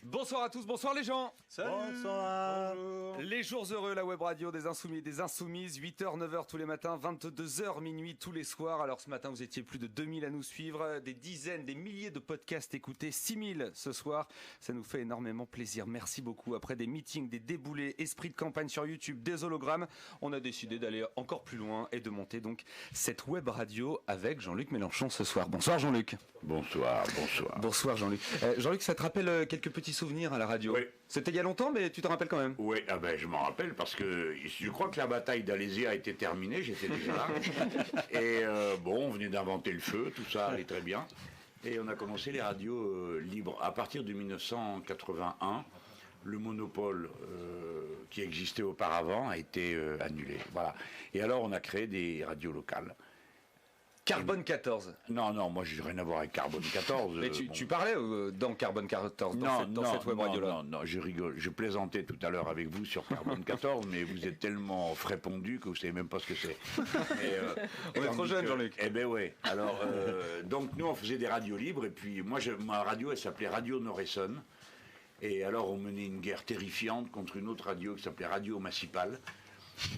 Bonsoir à tous, bonsoir les gens. Salut. Bonsoir. Bonjour. Les jours heureux, la web radio des Insoumis et des Insoumises, 8h, 9h tous les matins, 22h, minuit tous les soirs. Alors ce matin, vous étiez plus de 2000 à nous suivre, des dizaines, des milliers de podcasts écoutés, 6000 ce soir. Ça nous fait énormément plaisir. Merci beaucoup. Après des meetings, des déboulés, esprit de campagne sur YouTube, des hologrammes, on a décidé d'aller encore plus loin et de monter donc cette web radio avec Jean-Luc Mélenchon ce soir. Bonsoir Jean-Luc. Bonsoir, bonsoir. Bonsoir Jean-Luc. Jean-Luc, ça te rappelle quelques petits souvenirs à la radio? Oui. C'était il y a longtemps, mais tu te rappelles quand même? Oui, je m'en rappelle parce que je crois que la bataille d'Alésia a été terminée, j'étais déjà là. Et on venait d'inventer le feu, tout ça allait très bien. Et on a commencé les radios libres. À partir de 1981, le monopole qui existait auparavant a été annulé. Voilà. Et alors on a créé des radios locales. Carbone 14. Non, moi j'ai rien à voir avec Carbone 14. Mais tu parlais dans Carbone 14, dans cette web radio-là. Non, je rigole. Je plaisantais tout à l'heure avec vous sur Carbone 14, mais vous êtes tellement frais pondu que vous savez même pas ce que c'est. On est trop jeunes, Jean-Luc. Eh ben ouais. Alors, donc nous on faisait des radios libres, et puis ma radio elle s'appelait Radio Nord-Essonne. Et alors on menait une guerre terrifiante contre une autre radio qui s'appelait Radio Massipal.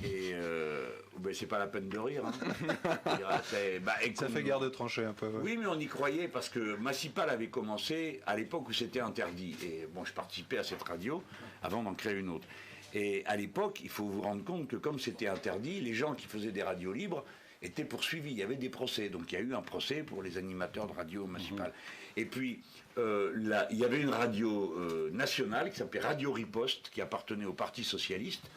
Et c'est pas la peine de rire. Hein. Ça fait guerre de tranchées un peu. Ouais. Oui, mais on y croyait parce que Massipal avait commencé à l'époque où c'était interdit. Et je participais à cette radio avant d'en créer une autre. Et à l'époque, il faut vous rendre compte que comme c'était interdit, les gens qui faisaient des radios libres étaient poursuivis. Il y avait des procès. Donc il y a eu un procès pour les animateurs de radio Massipal. Et puis, il y avait une radio nationale qui s'appelait Radio Riposte, qui appartenait au Parti Socialiste.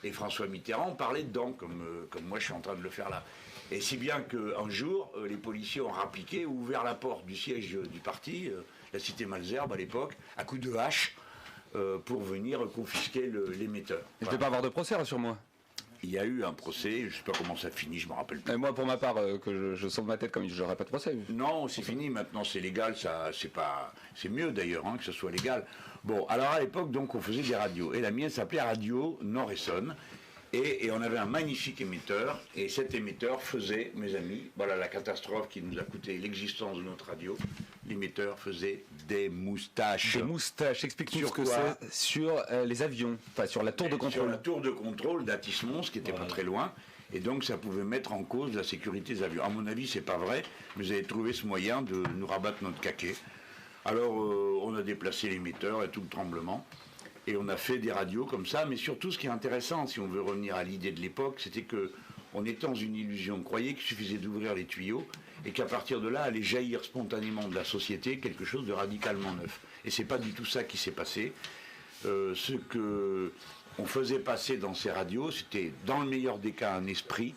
Et François Mitterrand parlait dedans, comme moi je suis en train de le faire là. Et si bien qu'un jour, les policiers ont rappliqué, ouvert la porte du siège du parti, la cité Malesherbes à l'époque, à coups de hache, pour venir confisquer l'émetteur. Il ne devait pas avoir de procès, rassure-moi. Il y a eu un procès, je ne sais pas comment ça finit, je ne me rappelle plus. Et moi, pour ma part, que je sauve ma tête comme je n'aurai pas de procès. Non, c'est fini, maintenant c'est légal, c'est mieux d'ailleurs que ce soit légal. Bon, alors à l'époque, donc, on faisait des radios, et la mienne s'appelait Radio Nord-Essonne, et on avait un magnifique émetteur, et cet émetteur faisait, mes amis, voilà la catastrophe qui nous a coûté l'existence de notre radio, l'émetteur faisait des moustaches. Des moustaches, explique-nous ce que c'est sur les avions, enfin sur la tour de contrôle. Sur la tour de contrôle d'Atis-Mons, qui n'était pas très loin, et donc ça pouvait mettre en cause la sécurité des avions. À mon avis, c'est pas vrai, mais vous avez trouvé ce moyen de nous rabattre notre caquet. Alors, on a déplacé l'émetteur et tout le tremblement. Et on a fait des radios comme ça, mais surtout ce qui est intéressant, si on veut revenir à l'idée de l'époque, c'était que on était dans une illusion. On croyait qu'il suffisait d'ouvrir les tuyaux et qu'à partir de là allait jaillir spontanément de la société quelque chose de radicalement neuf. Et c'est pas du tout ça qui s'est passé. Ce que on faisait passer dans ces radios, c'était dans le meilleur des cas un esprit,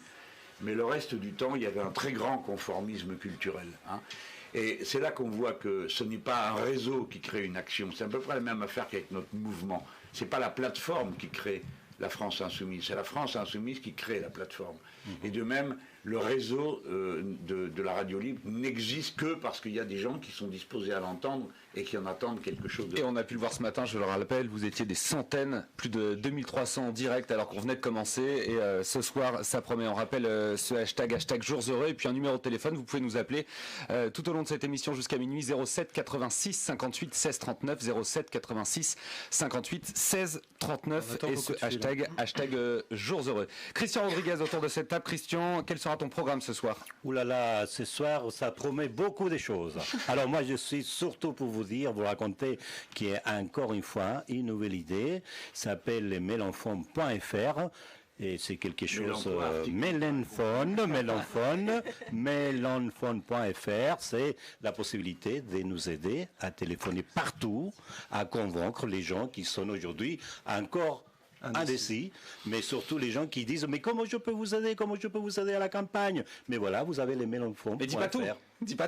mais le reste du temps, il y avait un très grand conformisme culturel. Hein. Et c'est là qu'on voit que ce n'est pas un réseau qui crée une action. C'est à peu près la même affaire qu'avec notre mouvement. Ce n'est pas la plateforme qui crée la France Insoumise. C'est la France Insoumise qui crée la plateforme. Et de même, le réseau de la radio libre n'existe que parce qu'il y a des gens qui sont disposés à l'entendre et qui en attendent quelque chose de... Et on a pu le voir ce matin, je le rappelle, vous étiez des centaines, plus de 2300 en direct alors qu'on venait de commencer. Et ce soir, ça promet, on rappelle ce hashtag jours heureux et puis un numéro de téléphone, vous pouvez nous appeler tout au long de cette émission jusqu'à minuit, 07 86 58 16 39, 07 86 58 16 39 et ce hashtag jours heureux. Christian Rodriguez autour de cette table. Christian, quel sera ton programme ce soir? Ouh là là, ce soir, ça promet beaucoup de choses. Alors moi, je suis surtout pour vous raconter qu'il y a encore une fois une nouvelle idée, ça s'appelle mélenchon.fr. Et c'est quelque chose, mélenchon.fr, c'est la possibilité de nous aider à téléphoner partout, à convaincre les gens qui sont aujourd'hui encore indécis, mais surtout les gens qui disent mais comment je peux vous aider à la campagne, mais voilà, vous avez les Mélenchon. Mais dis pas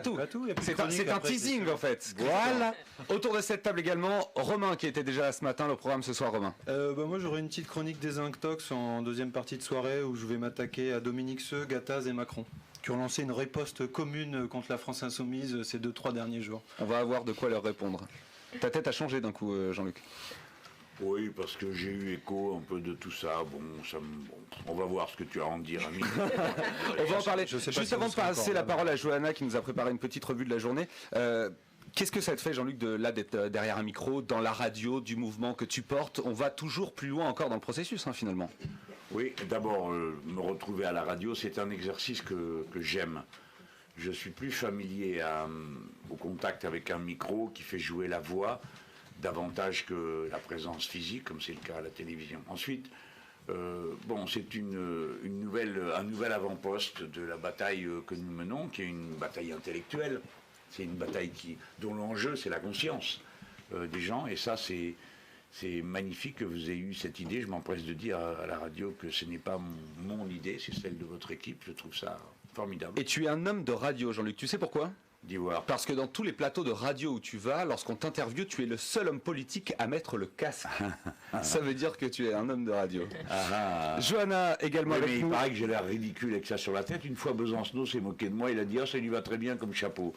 tout, c'est un teasing en fait. Voilà. Autour de cette table également, Romain qui était déjà là ce matin, le programme ce soir. Romain. Moi j'aurai une petite chronique des Inctox en deuxième partie de soirée où je vais m'attaquer à Dominique Seux, Gattaz et Macron qui ont lancé une riposte commune contre la France Insoumise ces 2-3 derniers jours. On va avoir de quoi leur répondre. Ta tête a changé d'un coup, Jean-Luc. Oui, parce que j'ai eu écho un peu de tout ça. On va voir ce que tu as à en dire, ami. On va en parler. Juste avant de passer la parole à Johanna qui nous a préparé une petite revue de la journée. Qu'est-ce que ça te fait, Jean-Luc, d'être derrière un micro, dans la radio, du mouvement que tu portes? On va toujours plus loin encore dans le processus, finalement. Oui, d'abord, me retrouver à la radio, c'est un exercice que j'aime. Je suis plus familier au contact avec un micro qui fait jouer la voix davantage que la présence physique, comme c'est le cas à la télévision. Ensuite, c'est un nouvel avant-poste de la bataille que nous menons, qui est une bataille intellectuelle. C'est une bataille dont l'enjeu, c'est la conscience des gens. Et ça, c'est magnifique que vous ayez eu cette idée. Je m'empresse de dire à la radio que ce n'est pas mon idée, c'est celle de votre équipe. Je trouve ça formidable. Et tu es un homme de radio, Jean-Luc. Tu sais pourquoi? D'Ivoire. Parce que dans tous les plateaux de radio où tu vas, lorsqu'on t'interviewe, tu es le seul homme politique à mettre le casque. Ça veut dire que tu es un homme de radio. Johanna, également avec nous. Il paraît que j'ai l'air ridicule avec ça sur la tête. Une fois, Besancenot s'est moqué de moi. Il a dit « Ah, ça lui va très bien comme chapeau. »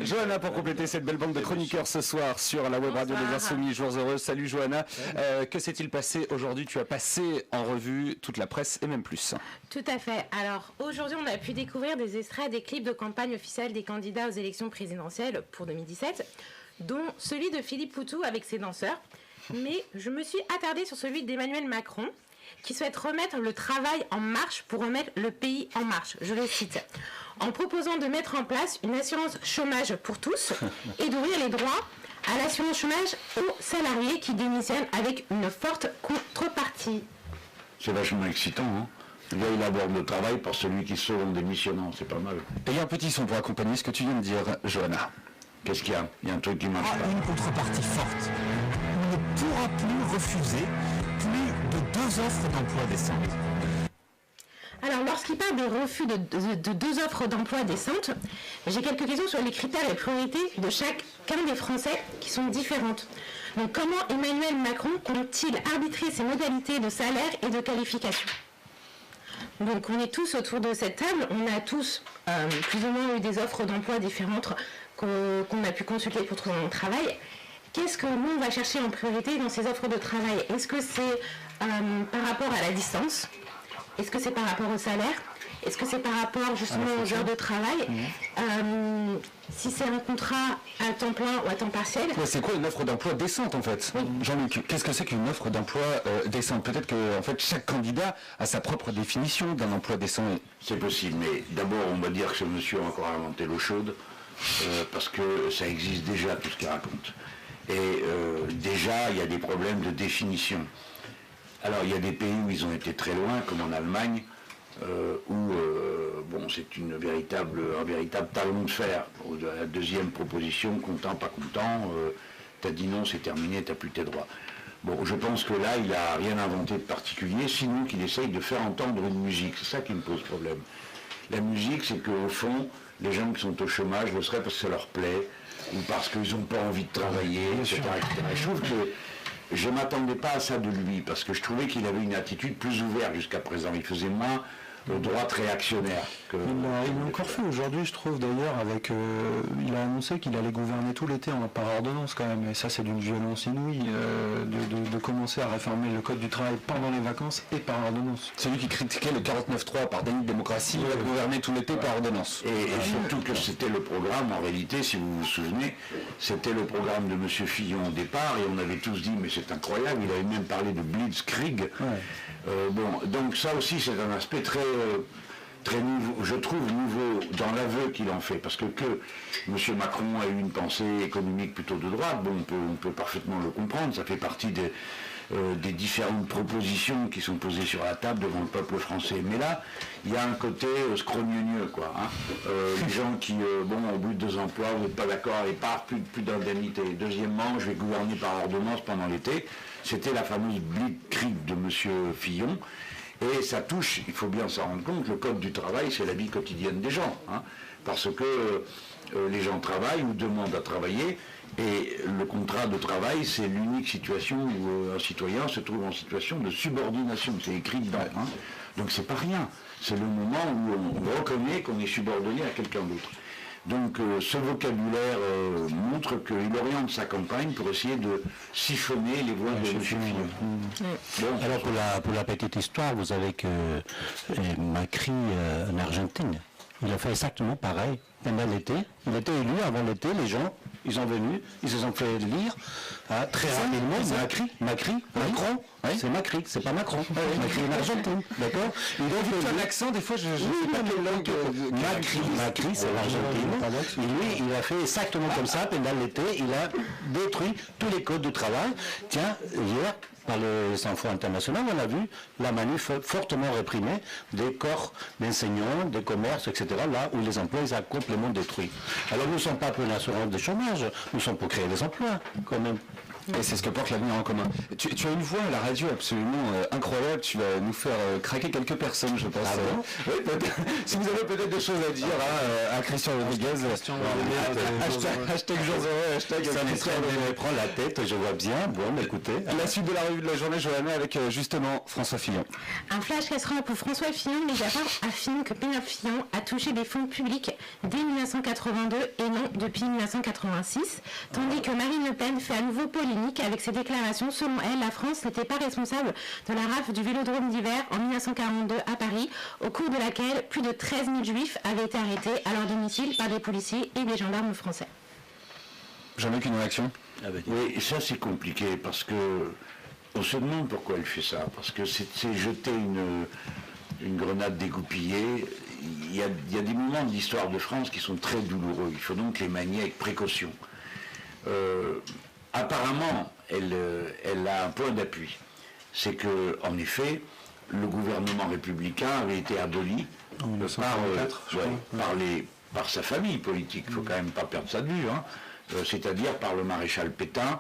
Johanna, pour compléter cette belle bande de chroniqueurs ce soir sur la web radio des Insoumis, Jours Heureux. Salut Johanna. Que s'est-il passé aujourd'hui? Tu as passé en revue toute la presse et même plus. Tout à fait. Alors, aujourd'hui, on a pu découvrir des extraits des clips de campagne officielle des candidats aux élections présidentielles pour 2017, dont celui de Philippe Poutou avec ses danseurs. Mais je me suis attardée sur celui d'Emmanuel Macron, qui souhaite remettre le travail en marche pour remettre le pays en marche. Je le cite. En proposant de mettre en place une assurance chômage pour tous et d'ouvrir les droits à l'assurance chômage aux salariés qui démissionnent avec une forte contrepartie. C'est vachement excitant, hein. Là, il aborde le travail par celui qui sauve en démissionnant, c'est pas mal. Et il y a un petit son pour accompagner ce que tu viens de dire, Johanna. Qu'est-ce qu'il y a? Il y a un truc qui marche pas. Une contrepartie forte. On ne pourra plus refuser plus de 2 offres d'emploi décentes. Alors, lorsqu'il parle de refus de 2 offres d'emploi décentes, j'ai quelques questions sur les critères et priorités de chacun des Français qui sont différentes. Donc, comment Emmanuel Macron compte-t-il arbitrer ses modalités de salaire et de qualification? Donc, on est tous autour de cette table, on a tous plus ou moins eu des offres d'emploi différentes qu'on a pu consulter pour trouver un travail. Qu'est-ce que nous, on va chercher en priorité dans ces offres de travail? Est-ce que c'est par rapport à la distance? Est-ce que c'est par rapport au salaire? Est-ce que c'est par rapport justement aux heures de travail? Si c'est un contrat à temps plein ou à temps partiel? C'est quoi une offre d'emploi décente en fait? Jean-Luc, qu'est-ce que c'est qu'une offre d'emploi décente? Peut-être que en fait, chaque candidat a sa propre définition d'un emploi décent. C'est possible, mais d'abord on va dire que ce monsieur a encore inventé l'eau chaude, parce que ça existe déjà tout ce qu'il raconte. Et déjà il y a des problèmes de définition. Alors il y a des pays où ils ont été très loin, comme en Allemagne, où c'est un véritable talon de fer. La deuxième proposition, content, pas content, t'as dit non, c'est terminé, t'as plus tes droits. Bon, je pense que là, il n'a rien inventé de particulier, sinon qu'il essaye de faire entendre une musique. C'est ça qui me pose problème. La musique, c'est qu'au fond, les gens qui sont au chômage le seraient parce que ça leur plaît, ou parce qu'ils n'ont pas envie de travailler, etc., etc. Je trouve que je ne m'attendais pas à ça de lui, parce que je trouvais qu'il avait une attitude plus ouverte jusqu'à présent. Il faisait moins droite réactionnaire. Il l'a encore fait aujourd'hui, je trouve, d'ailleurs, avec... il a annoncé qu'il allait gouverner tout l'été par ordonnance, quand même. Et ça, c'est d'une violence inouïe, de commencer à réformer le code du travail pendant les vacances et par ordonnance. Celui qui critiquait le 49.3 par déni de démocratie, il va gouverner tout l'été par ordonnance. Et surtout que c'était le programme, en réalité, si vous vous souvenez, c'était le programme de M. Fillon au départ, et on avait tous dit, mais c'est incroyable, il avait même parlé de Blitzkrieg. Donc ça aussi, c'est un aspect très nouveau, je trouve nouveau dans l'aveu qu'il en fait, parce que M. Macron a eu une pensée économique plutôt de droite, on peut parfaitement le comprendre, ça fait partie des différentes propositions qui sont posées sur la table devant le peuple français. Mais là, il y a un côté scrogneux, quoi. Les gens qui, au bout de 2 emplois, vous n'êtes pas d'accord, et part plus d'indemnité. Deuxièmement, je vais gouverner par ordonnance pendant l'été. C'était la fameuse Blitzkrieg de M. Fillon. Et ça touche, il faut bien s'en rendre compte, le code du travail, c'est la vie quotidienne des gens. Parce que les gens travaillent ou demandent à travailler, et le contrat de travail, c'est l'unique situation où un citoyen se trouve en situation de subordination. C'est écrit dedans. Donc c'est pas rien. C'est le moment où on reconnaît qu'on est subordonné à quelqu'un d'autre. Donc ce vocabulaire montre qu'il oriente sa campagne pour essayer de siphonner les voix de M. Fillon. Alors pour la petite histoire, vous savez que Macri en Argentine, il a fait exactement pareil. pendant l'été. Il était élu avant l'été, les gens, ils sont venus, ils se sont fait lire très rapidement. Macron, c'est Macri, c'est pas Macron. Macri en Argentine, d'accord. Tu as l'accent, des fois, je ne sais pas quelle langue. Macri, c'est l'Argentine. Et lui, il a fait exactement comme ça pendant l'été. Il a détruit tous les codes de travail. Tiens, hier, par les infos internationaux, on a vu la manif fortement réprimée des corps d'enseignants, des commerces, etc., là où les emplois, ils sont complètement détruits. Alors nous ne sommes pas pour une assurance de chômage, nous sommes pour créer des emplois, quand même. Et c'est ce que porte l'avenir en commun. Tu as une voix à la radio absolument incroyable, tu vas nous faire craquer quelques personnes, je pense. Oui, si vous avez peut-être des choses à dire à Christian Rodriguez, hashtag jours heureux, hashtag ça me prend la tête, je vois bien. Bon, écoutez. La suite de la revue de la journée, Johanna, avec justement François Fillon. Un flash casserole pour François Fillon. Mediapart affirme que Pénélope Fillon a touché des fonds publics dès 1982 et non depuis 1986, tandis que Marine Le Pen fait à nouveau polémique avec ses déclarations. Selon elle, la France n'était pas responsable de la rafle du Vélodrome d'hiver en 1942 à Paris, au cours de laquelle plus de 13 000 juifs avaient été arrêtés à leur domicile par des policiers et des gendarmes français. Jamais qu'une réaction. Oui, ça c'est compliqué parce que on se demande pourquoi elle fait ça. Parce que c'est jeter une grenade dégoupillée. Il y a des moments de l'histoire de France qui sont très douloureux. Il faut donc les manier avec précaution. Apparemment, elle a un point d'appui. C'est que, en effet, le gouvernement républicain avait été aboli par sa famille politique. Il ne faut quand même pas perdre ça de vue. C'est-à-dire par le maréchal Pétain,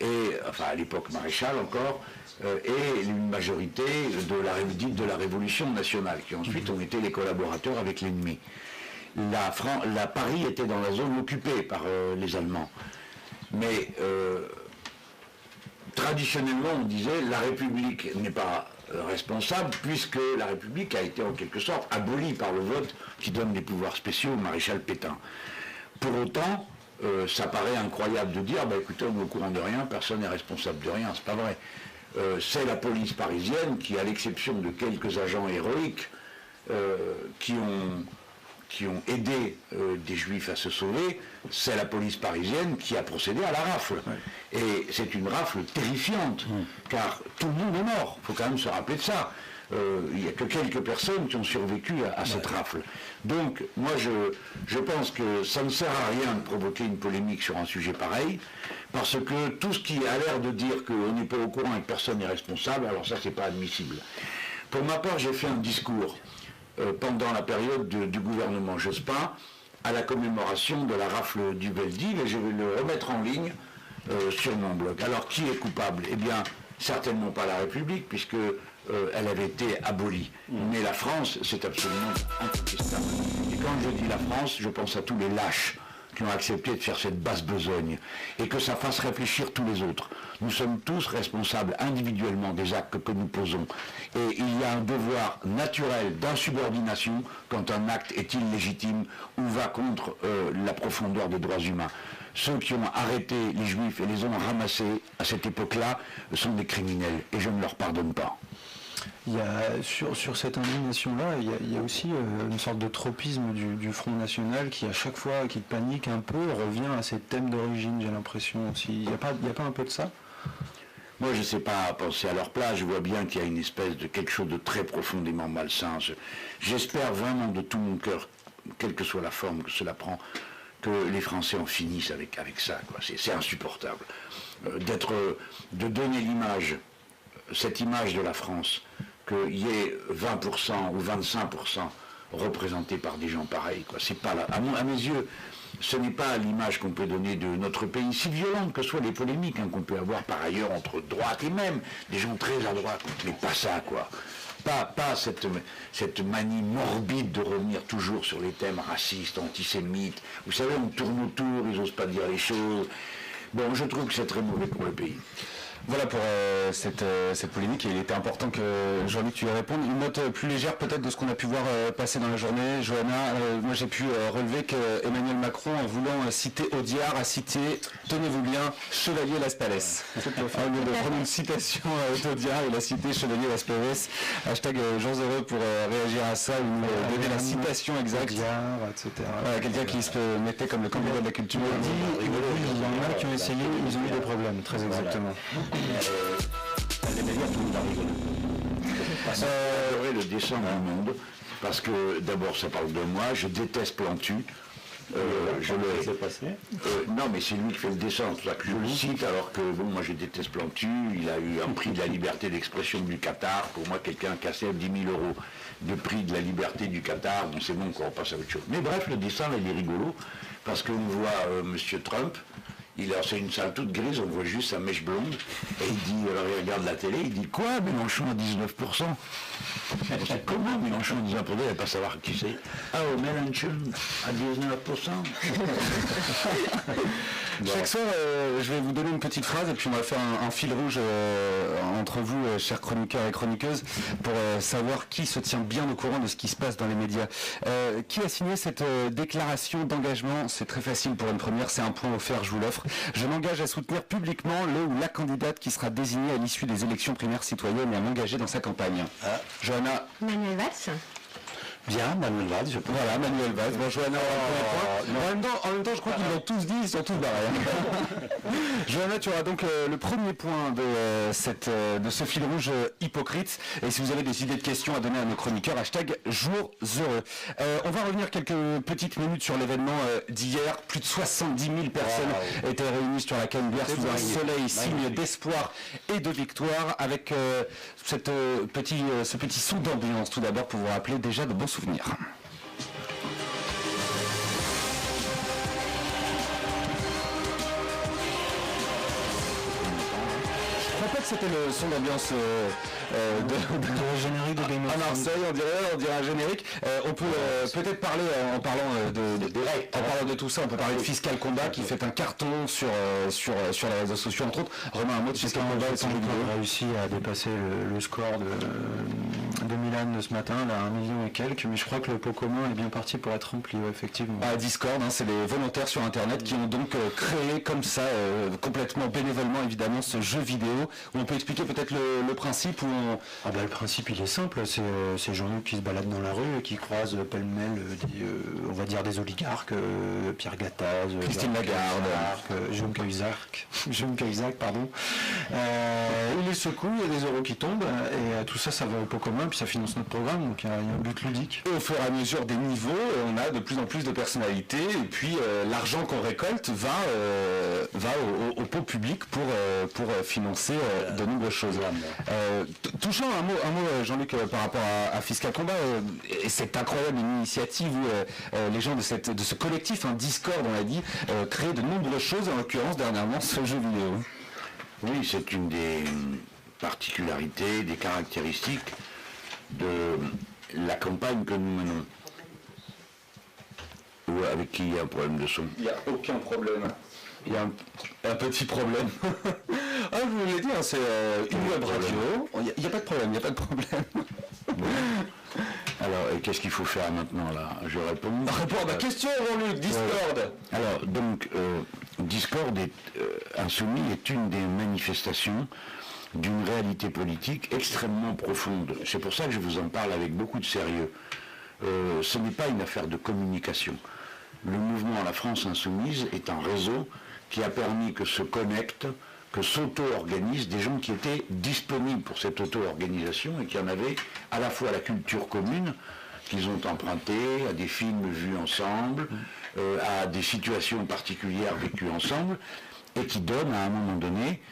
à l'époque maréchal encore, et une majorité de la Révolution nationale, qui ensuite ont été les collaborateurs avec l'ennemi. Paris était dans la zone occupée par les Allemands. Mais traditionnellement, on disait la République n'est pas responsable puisque la République a été en quelque sorte abolie par le vote qui donne des pouvoirs spéciaux au maréchal Pétain. Pour autant, ça paraît incroyable de dire, écoutez, on est au courant de rien, personne n'est responsable de rien, c'est pas vrai. C'est la police parisienne qui, à l'exception de quelques agents héroïques qui ont aidé des juifs à se sauver, c'est la police parisienne qui a procédé à la rafle. Ouais. Et c'est une rafle terrifiante, car tout le monde est mort, il faut quand même se rappeler de ça. Il n'y a que quelques personnes qui ont survécu à cette rafle. Donc, moi, je pense que ça ne sert à rien de provoquer une polémique sur un sujet pareil, parce que tout ce qui a l'air de dire qu'on n'est pas au courant et que personne n'est responsable, alors ça, c'est pas admissible. Pour ma part, j'ai fait un discours pendant la période du gouvernement Jospin à la commémoration de la rafle du Veldiv, et je vais le remettre en ligne sur mon blog. Alors, qui est coupable? Eh bien, certainement pas la République, puisque elle avait été abolie. Mais la France, c'est absolument incontestable. Et quand je dis la France, je pense à tous les lâches qui ont accepté de faire cette basse besogne, et que ça fasse réfléchir tous les autres. Nous sommes tous responsables individuellement des actes que nous posons. Et il y a un devoir naturel d'insubordination quand un acte est illégitime ou va contre la profondeur des droits humains. Ceux qui ont arrêté les Juifs et les ont ramassés à cette époque-là sont des criminels, et je ne leur pardonne pas. Il y a, sur cette indignation-là, il y a aussi une sorte de tropisme du Front National qui, à chaque fois qu'il panique un peu, revient à ses thèmes d'origine, j'ai l'impression aussi. Il n'y a pas un peu de ça? Moi, je ne sais pas penser à leur place. Je vois bien qu'il y a une espèce de quelque chose de très profondément malsain. J'espère vraiment de tout mon cœur, quelle que soit la forme que cela prend, que les Français en finissent avec ça. C'est insupportable. De donner l'image, cette image de la France, qu'il y ait 20% ou 25% représentés par des gens pareils. C'est pas là. À mes yeux, ce n'est pas l'image qu'on peut donner de notre pays, si violente que soient les polémiques qu'on peut avoir par ailleurs entre droite et même des gens très à droite. Mais pas ça, quoi. Pas cette manie morbide de revenir toujours sur les thèmes racistes, antisémites. Vous savez, on tourne autour, ils n'osent pas dire les choses. Bon, je trouve que c'est très mauvais pour le pays. Voilà pour cette polémique, et il était important que Jean-Luc tu y répondes. Une note plus légère peut-être de ce qu'on a pu voir passer dans la journée. Johanna, moi j'ai pu relever que Emmanuel Macron, en voulant citer Audiard, a cité, tenez-vous bien, Chevalier Las Palais. Au lieu de prendre une citation d'Audiard, il a cité Chevalier Las Palais. Hashtag Jean Heureux pour réagir à ça, ou nous donner la citation exacte. Audiard, etc. Voilà, quelqu'un qui se mettait comme le candidat de la culture. Il y en a qui ont essayé, ils ont eu des problèmes, très exactement. Les médias, tout le monde a rigolé. J'adorais le dessin du Monde, parce que d'abord ça parle de moi, je déteste Plantu. Non, mais c'est lui qui fait le dessin, c'est pour ça que je le cite, alors que bon, moi je déteste Plantu, il a eu un prix de la liberté d'expression du Qatar, pour moi quelqu'un qui a 10 000 euros de prix de la liberté du Qatar, donc c'est bon qu'on repasse à autre chose. Mais bref, le dessin là, il est rigolo, parce qu'on voit Monsieur Trump, c'est une salle toute grise, on voit juste sa mèche blonde, et il dit, alors il regarde la télé, il dit quoi, Mélenchon à 19%? Comment Mélenchon à 19%? Il va pas savoir qui c'est. Ah, Mélenchon à 19%. Chaque soir, je vais vous donner une petite phrase et puis on va faire un fil rouge entre vous, chers chroniqueurs et chroniqueuses, pour savoir qui se tient bien au courant de ce qui se passe dans les médias. Qui a signé cette déclaration d'engagement? C'est très facile pour une première, c'est un point offert, je vous l'offre. Je m'engage à soutenir publiquement le ou la candidate qui sera désignée à l'issue des élections primaires citoyennes et à m'engager dans sa campagne. Johanna. Manuel Valls. Bien, Manuel Valls, je pense. Voilà, Manuel Valls. Bon, Johanna, en même temps, je crois qu'ils l'ont tous dit, ils sont tous barrés. Johanna, tu auras donc le premier point de ce fil rouge hypocrite. Et si vous avez des idées de questions à donner à nos chroniqueurs, hashtag jours heureux. On va revenir quelques petites minutes sur l'événement d'hier. Plus de 70 000 personnes étaient réunies sur la Canebière sous un soleil, signe d'espoir et de victoire, avec ce petit son d'ambiance tout d'abord pour vous rappeler déjà de bons souvenirs. Je crois pas que c'était le son d'ambiance de générique de Game of Thrones. À Marseille, on dirait un générique. On peut peut-être parler en parlant de tout ça, on peut parler de Fiscal Combat qui fait un carton sur les réseaux sociaux entre autres. Romain, un mot de Fiscal Combat, on a réussi à dépasser le score de Milan de ce matin, là, 1 million et quelques, mais je crois que le pot commun est bien parti pour être rempli, effectivement. Discord, c'est les volontaires sur internet qui ont donc créé comme ça, complètement bénévolement évidemment, ce jeu vidéo où on peut expliquer peut-être le principe. Le principe il est simple, c'est ces gens qui se baladent dans la rue et qui croisent pêle-mêle on va dire des oligarques, Pierre Gattaz, Christine Lagarde, Jérôme Cahuzac, pardon. Il les secoue, il y a des euros qui tombent et tout ça va au pot commun puis ça finance notre programme, donc il y a un but ludique. Et au fur et à mesure des niveaux, on a de plus en plus de personnalités et puis l'argent qu'on récolte va au pot public pour financer de nombreuses choses. Touchant un mot Jean-Luc, par rapport à Fiscal Combat, et c'est incroyable, une initiative où les gens de ce collectif, Discord, on l'a dit, créent de nombreuses choses, en l'occurrence dernièrement ce jeu vidéo. Oui, c'est une des particularités, des caractéristiques de la campagne que nous menons. Ou avec qui il y a un problème de son? Il n'y a aucun problème. Il y a un petit problème. Je vous l'ai dit, c'est une web radio. Il n'y a pas de problème, Alors, qu'est-ce qu'il faut faire maintenant là? Je réponds. Réponds à ma question, Jean-Luc, Discord. Alors, donc, Discord Insoumis est une des manifestations d'une réalité politique extrêmement profonde. C'est pour ça que je vous en parle avec beaucoup de sérieux. Ce n'est pas une affaire de communication. Le mouvement La France Insoumise est un réseau qui a permis que se connectent, que s'auto-organisent des gens qui étaient disponibles pour cette auto-organisation et qui en avaient à la fois la culture commune, qu'ils ont empruntée à des films vus ensemble, à des situations particulières vécues ensemble, et qui donnent à un moment donné,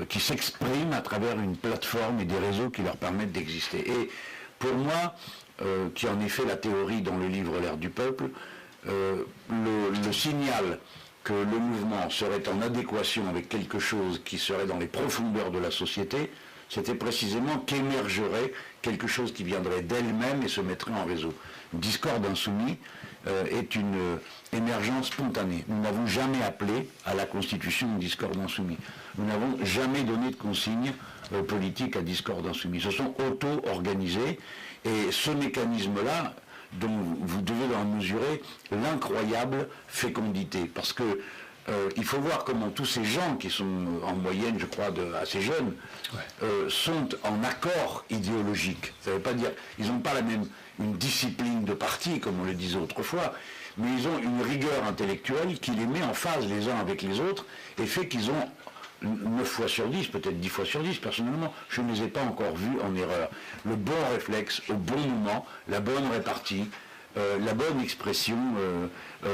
qui s'expriment à travers une plateforme et des réseaux qui leur permettent d'exister. Et pour moi, qui en ai fait la théorie dans le livre L'ère du peuple, le signal que le mouvement serait en adéquation avec quelque chose qui serait dans les profondeurs de la société, c'était précisément qu'émergerait quelque chose qui viendrait d'elle-même et se mettrait en réseau. Discorde insoumis est une émergence spontanée. Nous n'avons jamais appelé à la constitution de Discorde insoumis. Nous n'avons jamais donné de consigne politique à Discorde insoumis. Se sont auto-organisés et ce mécanisme-là, dont vous devez en mesurer l'incroyable fécondité. Parce que il faut voir comment tous ces gens qui sont en moyenne, je crois, assez jeunes, sont en accord idéologique. Ça ne veut pas dire ils n'ont pas une discipline de parti, comme on le disait autrefois, mais ils ont une rigueur intellectuelle qui les met en phase les uns avec les autres et fait qu'ils ont 9 fois sur 10, peut-être 10 fois sur 10, personnellement, je ne les ai pas encore vus en erreur. Le bon réflexe, au bon moment, la bonne répartie, la bonne expression,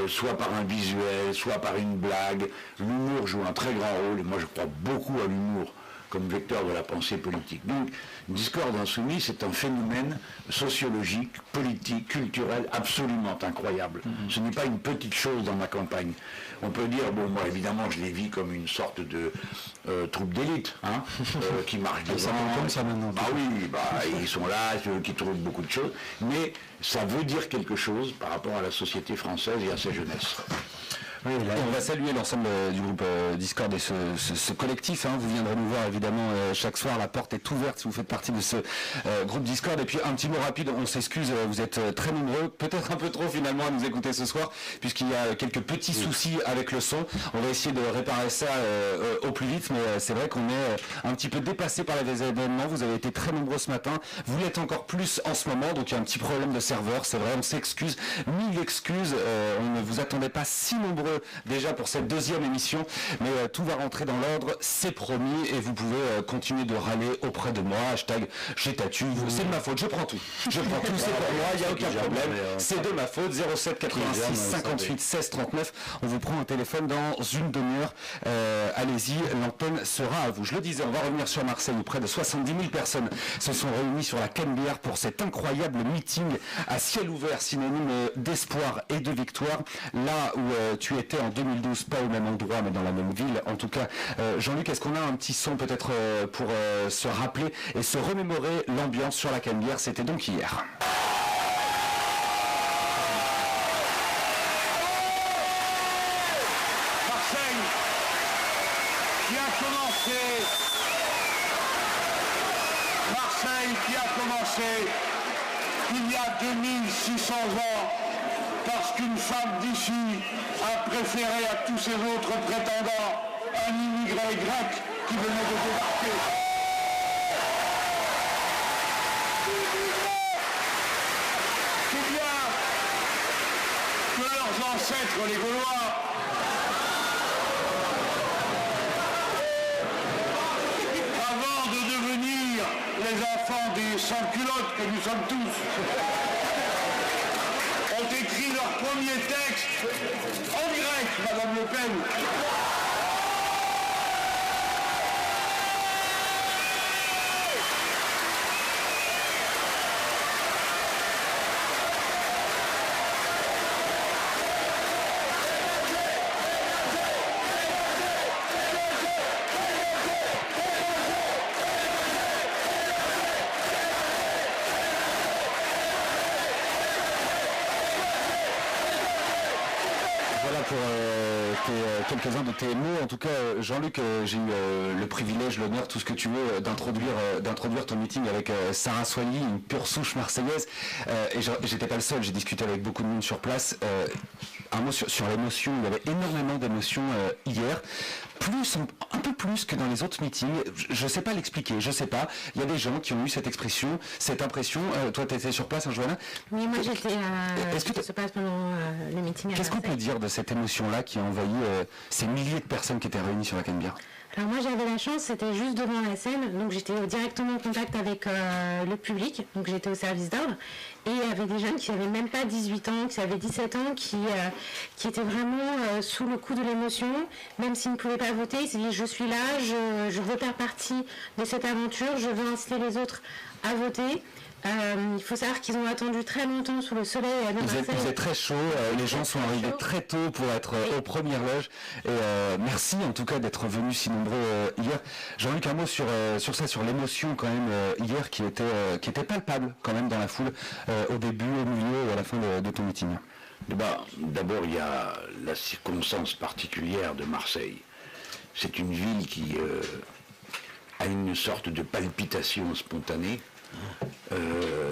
soit par un visuel, soit par une blague. L'humour joue un très grand rôle, et moi je crois beaucoup à l'humour comme vecteur de la pensée politique. Donc, Discorde insoumis, c'est un phénomène sociologique, politique, culturel absolument incroyable. Ce n'est pas une petite chose dans ma campagne. On peut dire, bon, moi évidemment, je les vis comme une sorte de troupe d'élite, hein, qui marche devant. Comme ça maintenant. Bah oui, ils sont là, qui trouvent beaucoup de choses, mais ça veut dire quelque chose par rapport à la société française et à sa jeunesse. Oui, on va saluer l'ensemble du groupe Discorde et ce collectif. Vous viendrez nous voir évidemment chaque soir. La porte est ouverte si vous faites partie de ce groupe Discorde. Et puis un petit mot rapide, on s'excuse, vous êtes très nombreux, peut-être un peu trop finalement à nous écouter ce soir, puisqu'il y a quelques petits soucis avec le son. On va essayer de réparer ça au plus vite, mais c'est vrai qu'on est un petit peu dépassé par les événements. Vous avez été très nombreux ce matin, vous l'êtes encore plus en ce moment, donc il y a un petit problème de serveur, c'est vrai, on s'excuse, 1000 excuses, on ne vous attendait pas si nombreux déjà pour cette deuxième émission, mais tout va rentrer dans l'ordre, c'est promis, et vous pouvez continuer de râler auprès de moi, hashtag j'ai tatu, c'est de ma faute, je prends tout, c'est pour moi, il n'y a aucun problème, c'est de ma faute. 07 86 58 16 39, on vous prend un téléphone dans une demi-heure, allez-y, l'antenne sera à vous. Je le disais, on va revenir sur Marseille où près de 70 000 personnes se sont réunies sur la Canebière pour cet incroyable meeting à ciel ouvert, synonyme d'espoir et de victoire, là où tu étais en 2012, pas au même endroit mais dans la même ville. En tout cas, Jean-Luc, est-ce qu'on a un petit son peut-être pour se rappeler et se remémorer l'ambiance sur la Canebière? C'était donc hier. Marseille qui a commencé il y a 2600 ans parce qu'une femme d'ici a préféré à tous ses autres prétendants un immigré grec qui venait de débarquer. C'est bien que leurs ancêtres, les Gaulois, avant de devenir les enfants des sans-culottes que nous sommes tous, ont écrit leur premier texte en grec, Madame Le Pen. Quelques-uns de tes mots. En tout cas, Jean-Luc, j'ai eu le privilège, l'honneur, tout ce que tu veux, d'introduire ton meeting avec Sarah Soigny, une pure souche marseillaise. Et j'étais pas le seul, j'ai discuté avec beaucoup de monde sur place. Un mot sur l'émotion, il y avait énormément d'émotions hier. Un peu plus que dans les autres meetings. Je ne sais pas l'expliquer, je ne sais pas. Il y a des gens qui ont eu cette expression, cette impression. Toi, tu étais sur place, hein, Johanna? Oui, moi j'étais ce qui se passe pendant le meeting. Qu'est-ce qu'on peut dire de cette émotion-là qui a envahi ces milliers de personnes qui étaient réunies sur la Canebière? Alors moi j'avais la chance, c'était juste devant la scène, donc j'étais directement en contact avec le public, donc j'étais au service d'ordre, et il y avait des jeunes qui n'avaient même pas 18 ans, qui avaient 17 ans, qui étaient vraiment sous le coup de l'émotion, même s'ils ne pouvaient pas voter, ils se disaient je suis là, je veux faire partie de cette aventure, je veux inciter les autres à voter. Il faut savoir qu'ils ont attendu très longtemps sous le soleil à Marseille. Vous êtes très chaud, les gens sont arrivés très tôt pour être aux premières loges. Et merci en tout cas d'être venus si nombreux hier. Jean-Luc, un mot sur ça, sur l'émotion quand même hier qui était palpable quand même dans la foule au début, au milieu et à la fin de ton meeting. D'abord, il y a la circonstance particulière de Marseille. C'est une ville qui a une sorte de palpitation spontanée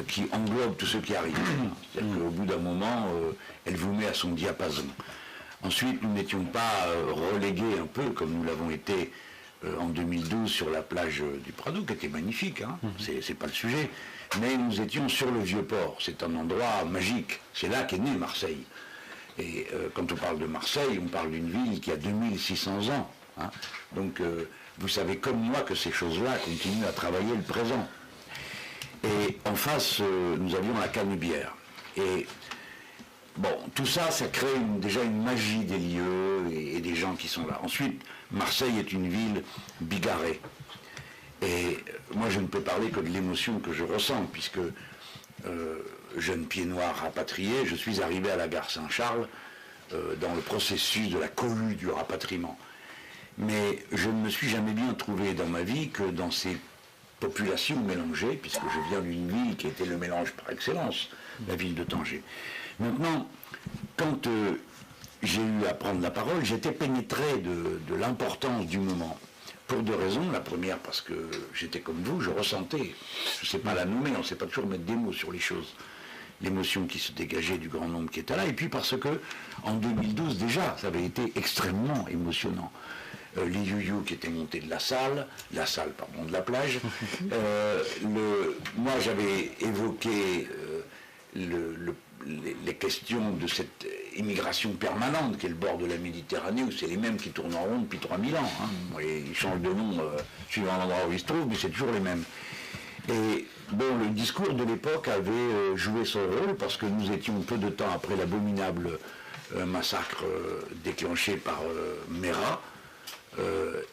qui englobe tout ce qui arrive. C'est-à-dire qu'au bout d'un moment, elle vous met à son diapason. Ensuite, nous n'étions pas relégués un peu, comme nous l'avons été en 2012 sur la plage du Prado, qui était magnifique, hein. C'est pas le sujet. Mais nous étions sur le Vieux-Port. C'est un endroit magique. C'est là qu'est née Marseille. Et quand on parle de Marseille, on parle d'une ville qui a 2600 ans. Hein. Donc, vous savez comme moi que ces choses-là continuent à travailler le présent. Et en face, nous avions la Canebière. Et bon, tout ça, ça crée déjà une magie des lieux et des gens qui sont là. Ensuite, Marseille est une ville bigarrée. Et moi, je ne peux parler que de l'émotion que je ressens, puisque, jeune pied noir rapatrié, je suis arrivé à la gare Saint-Charles dans le processus de la cohue du rapatriement. Mais je ne me suis jamais bien trouvé dans ma vie que dans ces populations mélangées, puisque je viens d'une ville qui était le mélange par excellence, la ville de Tanger. Maintenant, quand j'ai eu à prendre la parole, j'étais pénétré de l'importance du moment. Pour deux raisons. La première, parce que j'étais comme vous, je ressentais, je ne sais pas la nommer, on ne sait pas toujours mettre des mots sur les choses, l'émotion qui se dégageait du grand nombre qui était là, et puis parce que en 2012 déjà, ça avait été extrêmement émotionnant. Les you-you qui étaient montés de la salle de la plage. Moi j'avais évoqué les questions de cette immigration permanente qui est le bord de la Méditerranée, où c'est les mêmes qui tournent en rond depuis 3000 ans. Hein. Et ils changent de nom suivant l'endroit où ils se trouvent, mais c'est toujours les mêmes. Et bon, le discours de l'époque avait joué son rôle, parce que nous étions peu de temps après l'abominable massacre déclenché par Mera.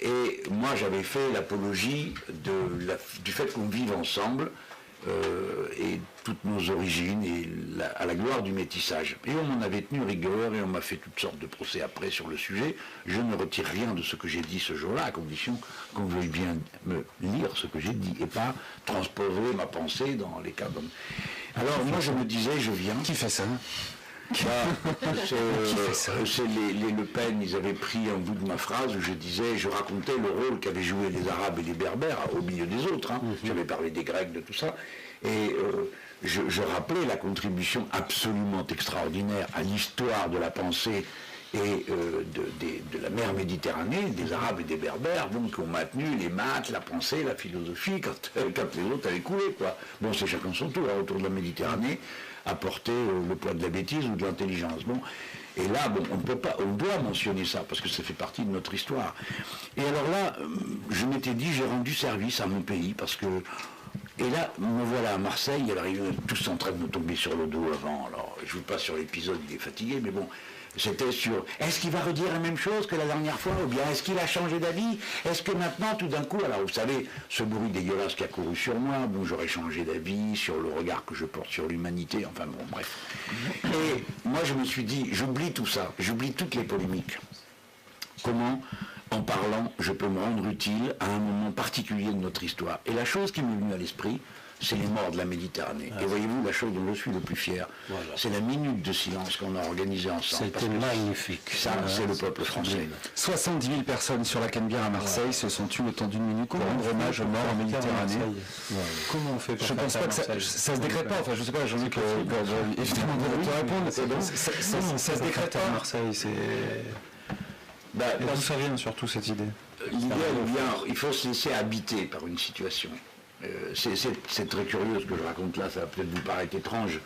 Et moi j'avais fait l'apologie du fait qu'on vive ensemble et toutes nos origines et à la gloire du métissage. Et on m'en avait tenu rigueur et on m'a fait toutes sortes de procès après sur le sujet. Je ne retire rien de ce que j'ai dit ce jour-là, à condition qu'on veuille bien me lire ce que j'ai dit et pas transposer ma pensée dans les cas d'hommes. Alors moi je me disais, je viens... Qui fait ça? C'est les Le Pen, ils avaient pris un bout de ma phrase où je racontais le rôle qu'avaient joué les Arabes et les Berbères au milieu des autres. Hein. J'avais parlé des Grecs, de tout ça. Et je rappelais la contribution absolument extraordinaire à l'histoire de la pensée et de la mer Méditerranée, des Arabes et des Berbères, donc qui ont maintenu les maths, la pensée, la philosophie, quand les autres avaient coulé, quoi. Bon, c'est chacun son tour, autour de la Méditerranée, apporter le poids de la bêtise ou de l'intelligence. Bon. Et là, bon, on doit mentionner ça, parce que ça fait partie de notre histoire. Et alors là, je m'étais dit, j'ai rendu service à mon pays, parce que... Et là, me voilà à Marseille, alors ils étaient tous en train de me tomber sur le dos avant. Alors, je ne veux pas sur l'épisode, il est fatigué, mais bon, c'était sur, est-ce qu'il va redire la même chose que la dernière fois, ou bien est-ce qu'il a changé d'avis? Est-ce que maintenant, tout d'un coup, alors vous savez, ce bruit dégueulasse qui a couru sur moi, bon, j'aurais changé d'avis sur le regard que je porte sur l'humanité, enfin bon, bref. Et moi, je me suis dit, j'oublie tout ça, j'oublie toutes les polémiques. Comment, en parlant, je peux me rendre utile à un moment particulier de notre histoire? Et la chose qui m'est venue à l'esprit, c'est les morts de la Méditerranée. Et voyez-vous, la chose dont je suis le plus fier, c'est la minute de silence qu'on a organisée ensemble. C'était magnifique. Ça, c'est le peuple français. 70 000 personnes sur la Canebière à Marseille se sont tues le temps d'une minute pour rendre hommage aux morts en Méditerranée. Comment on fait pour Je pense pas que ça se décrète pas. Enfin, je sais pas, Jean-Luc, évidemment, de te répondre. Ça se décrète pas. Marseille, c'est... Et d'où ça vient surtout cette idée? Il faut se laisser habiter par une situation. C'est très curieux ce que je raconte là, ça va peut-être vous paraître étrange,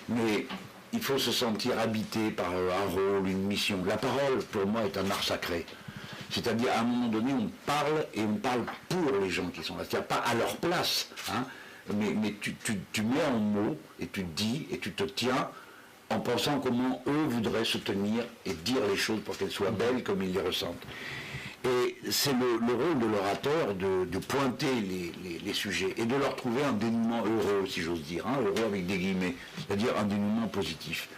mais il faut se sentir habité par un rôle, une mission. La parole, pour moi, est un art sacré. C'est-à-dire, à un moment donné, on parle et on parle pour les gens qui sont là. C'est-à-dire pas à leur place, hein, mais tu mets en mots et tu dis et tu te tiens en pensant comment eux voudraient se tenir et dire les choses pour qu'elles soient belles comme ils les ressentent. Et c'est le rôle de l'orateur de pointer les sujets et de leur trouver un dénouement heureux, si j'ose dire, heureux avec des guillemets, c'est-à-dire un dénouement positif.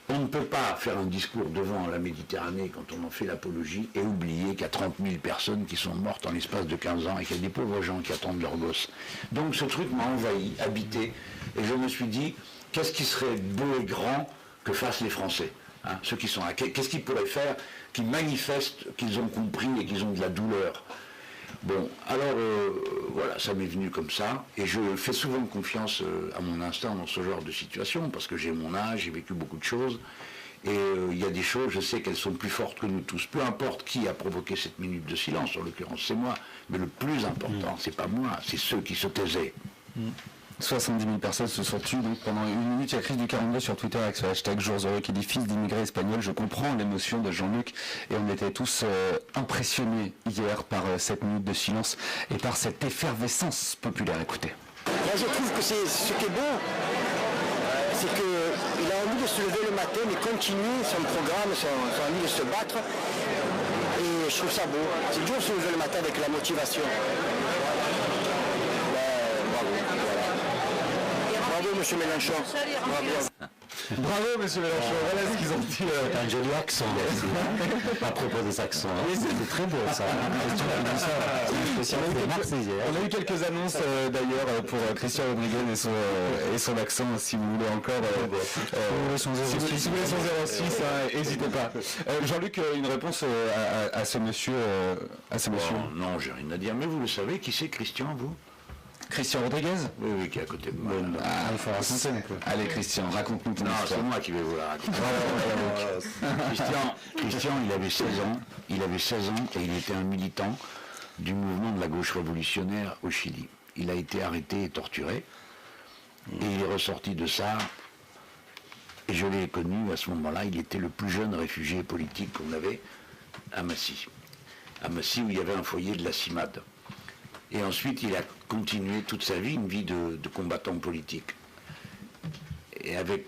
On ne peut pas faire un discours devant la Méditerranée quand on en fait l'apologie et oublier qu'il y a 30 000 personnes qui sont mortes en l'espace de 15 ans et qu'il y a des pauvres gens qui attendent leurs gosses. Donc ce truc m'a envahi, habité, et je me suis dit, qu'est-ce qui serait beau et grand que fassent les Français, ceux qui sont là. Qu'est-ce qu'ils pourraient faire, qui manifestent qu'ils ont compris et qu'ils ont de la douleur. Bon, alors voilà, ça m'est venu comme ça, et je fais souvent confiance à mon instinct dans ce genre de situation, parce que j'ai mon âge, j'ai vécu beaucoup de choses, et il y a des choses, je sais qu'elles sont plus fortes que nous tous, peu importe qui a provoqué cette minute de silence, en l'occurrence c'est moi, mais le plus important, c'est pas moi, c'est ceux qui se taisaient. 70 000 personnes se sont tues donc pendant une minute. Il y a Chris du 42 sur Twitter avec ce hashtag Jours heureux qui dit fils d'immigrés espagnols. Je comprends l'émotion de Jean-Luc et on était tous impressionnés hier par cette minute de silence et par cette effervescence populaire. Écoutez. Moi je trouve que c'est ce qui est bon, c'est qu'il a envie de se lever le matin mais continuer son programme, son envie de se battre. Et je trouve ça beau. C'est dur de se lever le matin avec la motivation. Bravo, monsieur Mélenchon. Bravo, monsieur Mélenchon. Voilà ce qu'ils ont dit. Un joli accent à propos des accents. Oui, c'est très beau ça. On a eu quelques annonces d'ailleurs pour Christian Rodriguez et son accent, si vous voulez encore. Si vous voulez son 06, n'hésitez pas. Jean-Luc, une réponse à ce monsieur. Non, j'ai rien à dire. Mais vous le savez, qui c'est Christian, vous? Christian Rodriguez? Oui, qui est à côté de moi. Allez, Christian, raconte-nous ton histoire. Non, c'est moi qui vais vous la raconter. Christian, il avait 16 ans. Il avait 16 ans et il était un militant du mouvement de la gauche révolutionnaire au Chili. Il a été arrêté et torturé. Et il est ressorti de ça. Et je l'ai connu à ce moment-là. Il était le plus jeune réfugié politique qu'on avait à Massy. À Massy, où il y avait un foyer de la CIMAD. Et ensuite, il a continué toute sa vie, une vie de combattant politique. Et avec,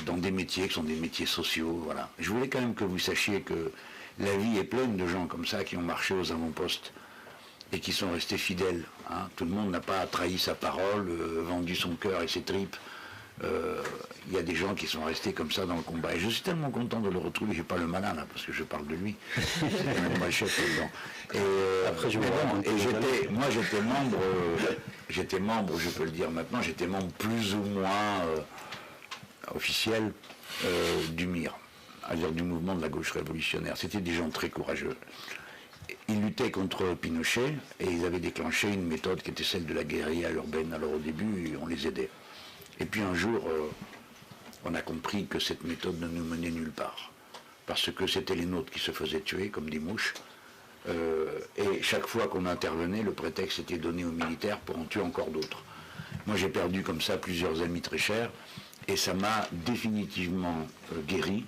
dans des métiers qui sont des métiers sociaux, voilà. Je voulais quand même que vous sachiez que la vie est pleine de gens comme ça qui ont marché aux avant-postes et qui sont restés fidèles. Tout le monde n'a pas trahi sa parole, vendu son cœur et ses tripes. Il y a des gens qui sont restés comme ça dans le combat. Et je suis tellement content de le retrouver, j'ai pas le malin là, parce que je parle de lui. C'est quand même le chef là-dedans. Après, j'étais membre, je peux le dire maintenant, j'étais membre plus ou moins officiel du MIR, c'est-à-dire du mouvement de la gauche révolutionnaire. C'était des gens très courageux. Ils luttaient contre Pinochet et ils avaient déclenché une méthode qui était celle de la guérilla urbaine. Alors au début, on les aidait. Et puis un jour, on a compris que cette méthode ne nous menait nulle part. Parce que c'était les nôtres qui se faisaient tuer comme des mouches. Et chaque fois qu'on intervenait, le prétexte était donné aux militaires pour en tuer encore d'autres. Moi j'ai perdu comme ça plusieurs amis très chers. Et ça m'a définitivement guéri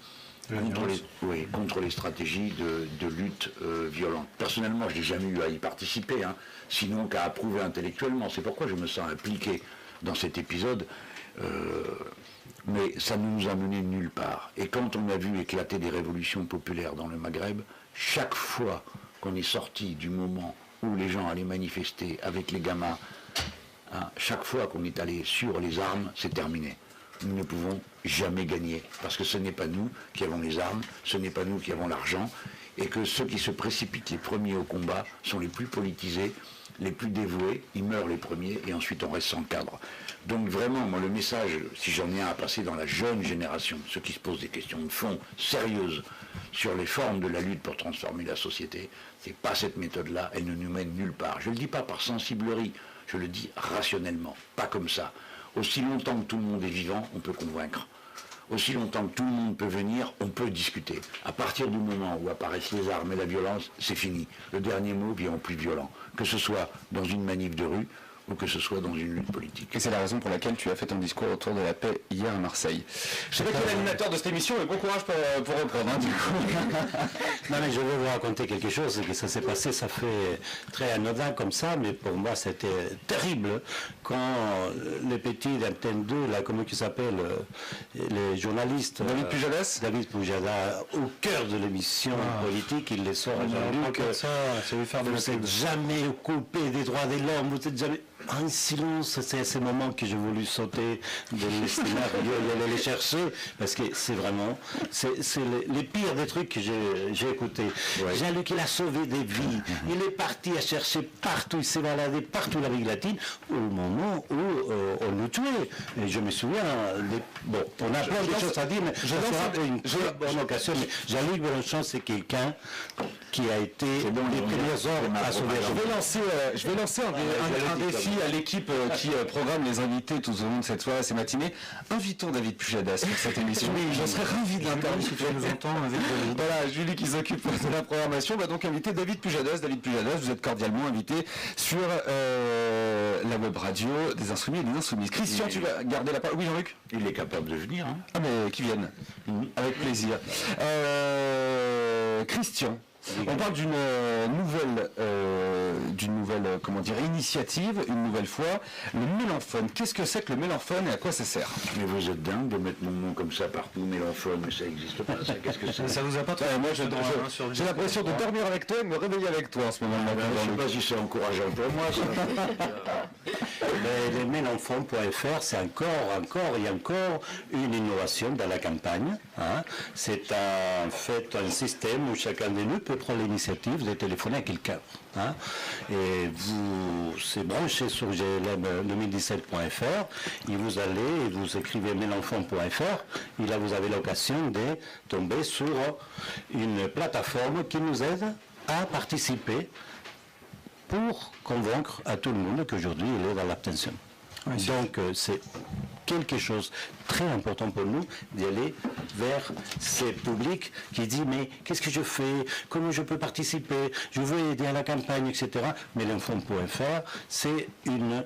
contre les stratégies de lutte violente. Personnellement, je n'ai jamais eu à y participer, sinon qu'à approuver intellectuellement. C'est pourquoi je me sens impliqué dans cet épisode. Mais ça ne nous a mené nulle part. Et quand on a vu éclater des révolutions populaires dans le Maghreb, chaque fois qu'on est sorti du moment où les gens allaient manifester avec les gamins, chaque fois qu'on est allé sur les armes, c'est terminé. Nous ne pouvons jamais gagner, parce que ce n'est pas nous qui avons les armes, ce n'est pas nous qui avons l'argent, et que ceux qui se précipitent les premiers au combat sont les plus politisés, les plus dévoués, ils meurent les premiers, et ensuite on reste sans cadre. Donc vraiment, moi le message, si j'en ai un à passer dans la jeune génération, ceux qui se posent des questions de fond sérieuses sur les formes de la lutte pour transformer la société, c'est pas cette méthode-là, elle ne nous mène nulle part. Je ne le dis pas par sensiblerie, je le dis rationnellement, pas comme ça. Aussi longtemps que tout le monde est vivant, on peut convaincre. Aussi longtemps que tout le monde peut venir, on peut discuter. À partir du moment où apparaissent les armes et la violence, c'est fini. Le dernier mot vient au plus violent. Que ce soit dans une manif de rue ou que ce soit dans une lutte politique. Et c'est la raison pour laquelle tu as fait ton discours autour de la paix hier à Marseille. Je sais pas qui est l'animateur de cette émission, mais bon courage pour reprendre, hein, du coup. Non, mais je vais vous raconter quelque chose, c'est que ça s'est passé, ça fait très anodin comme ça, mais pour moi c'était terrible quand les petits d'Antenne 2, là, comment ils s'appellent, les journalistes... David Pujadas, au cœur de l'émission politique, il les sort à Jean-Luc. Ça veut faire de vous n'êtes jamais coupé des droits de l'homme, vous n'êtes jamais... En silence, c'est à ces moments que j'ai voulu sauter de l'estimable et aller les chercher, parce que c'est vraiment, c'est les pires des trucs que j'ai écoutés. Ouais. Jean-Luc, il a sauvé des vies, il est parti à chercher partout, il s'est baladé partout en Amérique latine, au moment où on nous tuait. Et je me souviens, bon, on a plein de choses à dire, mais je lance une très bonne occasion. Mais Jean-Luc Mélenchon, c'est quelqu'un qui a été les premiers hommes à sauver. Je vais lancer un défi à l'équipe qui programme les invités tout au long de cette soirée, ces matinées. Invitons David Pujadas sur cette émission. Je serais ravi de l'interviewer si tu nous entends. Voilà, Julie qui s'occupe de la programmation va donc inviter David Pujadas. David Pujadas, vous êtes cordialement invité sur la web radio des Insoumis et des Insoumises. Christian, tu vas garder la parole. Oui, Jean-Luc. Il est capable de venir. Hein. Ah, mais qui vienne. Avec plaisir. Christian. On parle d'une nouvelle, comment dire, initiative, une nouvelle fois, le Mélenphone. Qu'est-ce que c'est que le Mélenphone et à quoi ça sert? Mais vous êtes dingue de mettre mon nom comme ça partout, Mélenphone, mais ça n'existe pas. Ça, qu'est-ce que c'est? Ça vous a pas trop... Moi, j'ai l'impression de dormir avec toi et de me réveiller avec toi en ce moment. Je ne sais pas si c'est encourageant pour moi. Les Mélenphone.fr, c'est encore une innovation dans la campagne. Hein. C'est en fait un système où chacun de nous peut prendre l'initiative de téléphoner à quelqu'un. Hein. Et c'est branché sur glm2017.fr et vous allez et vous écrivez Mélenphon.fr et là vous avez l'occasion de tomber sur une plateforme qui nous aide à participer pour convaincre à tout le monde qu'aujourd'hui il est dans l'abstention. Oui, donc c'est quelque chose de très important pour nous d'aller vers ces publics qui disent mais qu'est-ce que je fais, comment je peux participer, je veux aider à la campagne, etc. Mais Mélenphon.fr, c'est une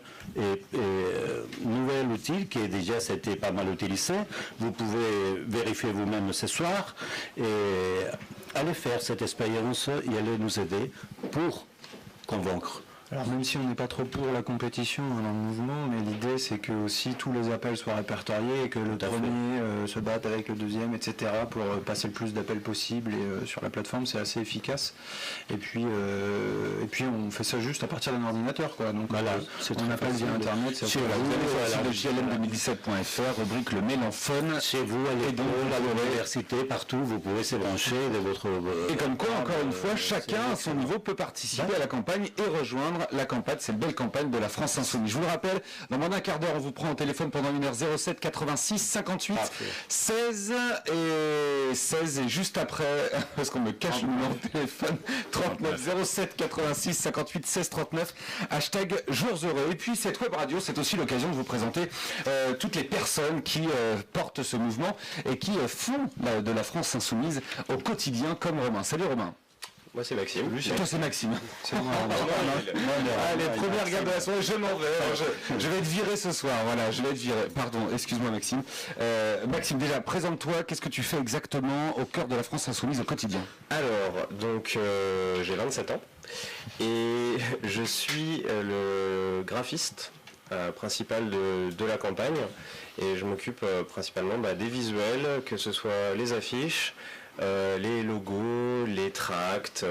nouvelle outil qui est déjà c'était pas mal utilisé. Vous pouvez vérifier vous-même ce soir et aller faire cette expérience et aller nous aider pour convaincre. Alors même si on n'est pas trop pour la compétition dans le mouvement, mais l'idée c'est que aussi tous les appels soient répertoriés et que le premier se batte avec le deuxième, etc. pour passer le plus d'appels possible. Et sur la plateforme c'est assez efficace. Et puis on fait ça juste à partir d'un ordinateur, quoi. Donc voilà, on appelle via internet. C'est sur le glm2017.fr, rubrique le Mélenphone. Chez vous, à l'école, à l'université, partout, vous pouvez se brancher de votre. Et comme quoi, encore une fois, chacun à son niveau peut participer à la campagne et rejoindre la campagne, c'est une belle campagne de la France Insoumise. Je vous le rappelle, dans moins d'un quart d'heure, on vous prend au téléphone pendant 1 heure 07 86 58 16 et juste après, parce qu'on me cache le numéro de téléphone, 39 07 86 58 16 39, hashtag jours heureux. Et puis cette web radio, c'est aussi l'occasion de vous présenter toutes les personnes qui portent ce mouvement et qui font de la France Insoumise au quotidien comme Romain. Salut Romain. Moi c'est Maxime. Toi c'est Maxime. Allez, première garde de la soirée, je m'en vais. Je vais te virer ce soir, voilà, je vais te virer. Pardon, excuse-moi Maxime. Maxime, déjà, présente-toi, qu'est-ce que tu fais exactement au cœur de la France Insoumise au quotidien? Alors, donc j'ai 27 ans et je suis le graphiste principal de la campagne et je m'occupe principalement des visuels, que ce soit les affiches, les logos, les tracts.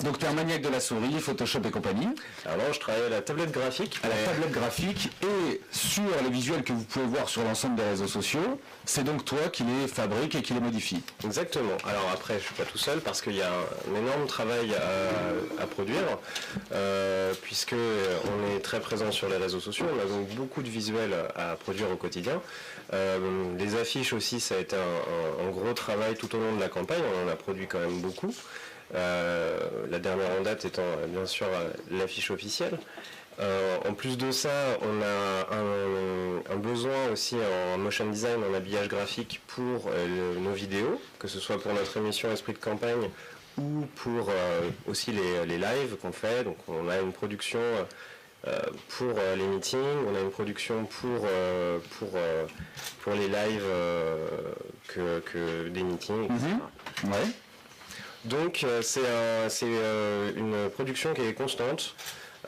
Donc tu es un maniaque de la souris, Photoshop et compagnie. Alors non, je travaille à la tablette graphique. À la tablette graphique et sur les visuels que vous pouvez voir sur l'ensemble des réseaux sociaux, c'est donc toi qui les fabrique et qui les modifie. Exactement. Alors après, je suis pas tout seul parce qu'il y a un énorme travail à produire, puisque on est très présent sur les réseaux sociaux. On a donc beaucoup de visuels à produire au quotidien. Les affiches aussi, ça a été un gros travail tout au long de la campagne. On en a produit quand même beaucoup. La dernière en date étant bien sûr l'affiche officielle. En plus de ça, on a un besoin aussi en motion design, en habillage graphique pour nos vidéos, que ce soit pour notre émission Esprit de campagne ou pour aussi les lives qu'on fait. Donc on a une production pour les meetings, on a une production pour les lives que des meetings, etc. Ouais. Donc c'est une production qui est constante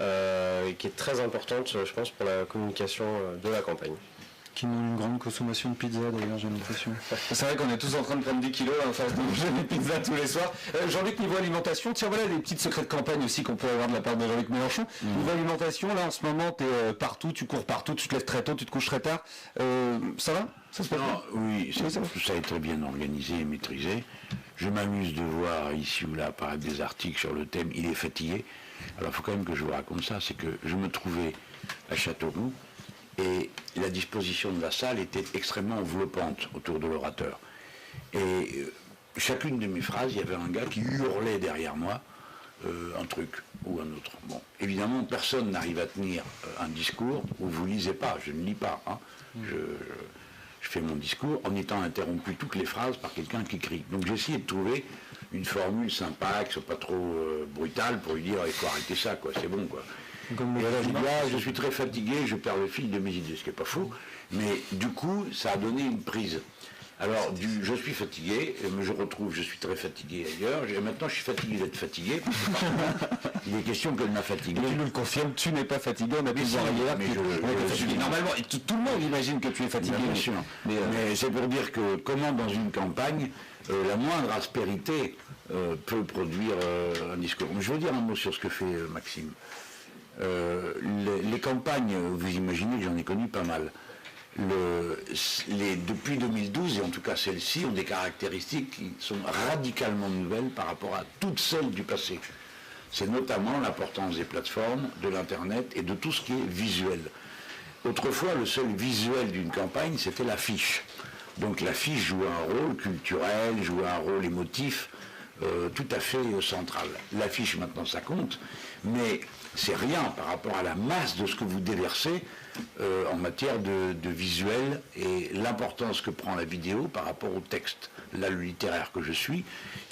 et qui est très importante, je pense, pour la communication de la campagne. Qui ont une grande consommation de pizza d'ailleurs, j'ai l'impression. C'est vrai qu'on est tous en train de prendre 10 kilos en face de manger des pizzas tous les soirs. Jean-Luc, niveau alimentation, tiens voilà des petits secrets de campagne aussi qu'on peut avoir de la part de Jean-Luc Mélenchon. Niveau alimentation, là en ce moment tu es partout, tu cours partout, tu te lèves très tôt, tu te couches très tard. Ça va? Ça se passe bien? Oui, tout ça est très bien organisé et maîtrisé. Je m'amuse de voir ici ou là apparaître des articles sur le thème « Il est fatigué ». Alors il faut quand même que je vous raconte ça, c'est que je me trouvais à Châteauroux et la disposition de la salle était extrêmement enveloppante autour de l'orateur. Et chacune de mes phrases, il y avait un gars qui hurlait derrière moi un truc ou un autre. Bon, évidemment, personne n'arrive à tenir un discours où vous ne lisez pas, je ne lis pas. Hein. Je fais mon discours en étant interrompu toutes les phrases par quelqu'un qui crie. Donc j'ai essayé de trouver une formule sympa, qui soit pas trop brutale, pour lui dire il faut arrêter ça, quoi, c'est bon, quoi. Et alors, je suis très fatigué, je perds le fil de mes idées, ce qui n'est pas faux, mais du coup, ça a donné une prise. Alors, je suis fatigué, je retrouve, je suis très fatigué ailleurs, et maintenant je suis fatigué d'être fatigué, il est question que de ma fatigue. Tu nous le confirmes, tu n'es pas fatigué, on a pu le voir hier. Normalement, tout le monde imagine que tu es fatigué. Bien sûr. Mais c'est pour dire que comment dans une campagne, la moindre aspérité peut produire un discours. Mais je veux dire un mot sur ce que fait Maxime. Les campagnes, vous imaginez que j'en ai connu pas mal. Depuis 2012, et en tout cas celles-ci, ont des caractéristiques qui sont radicalement nouvelles par rapport à toutes celles du passé. C'est notamment l'importance des plateformes, de l'Internet et de tout ce qui est visuel. Autrefois, le seul visuel d'une campagne, c'était l'affiche. Donc l'affiche jouait un rôle culturel, jouait un rôle émotif tout à fait central. L'affiche, maintenant, ça compte, mais c'est rien par rapport à la masse de ce que vous déversez en matière de visuel et l'importance que prend la vidéo par rapport au texte. Là, le littéraire que je suis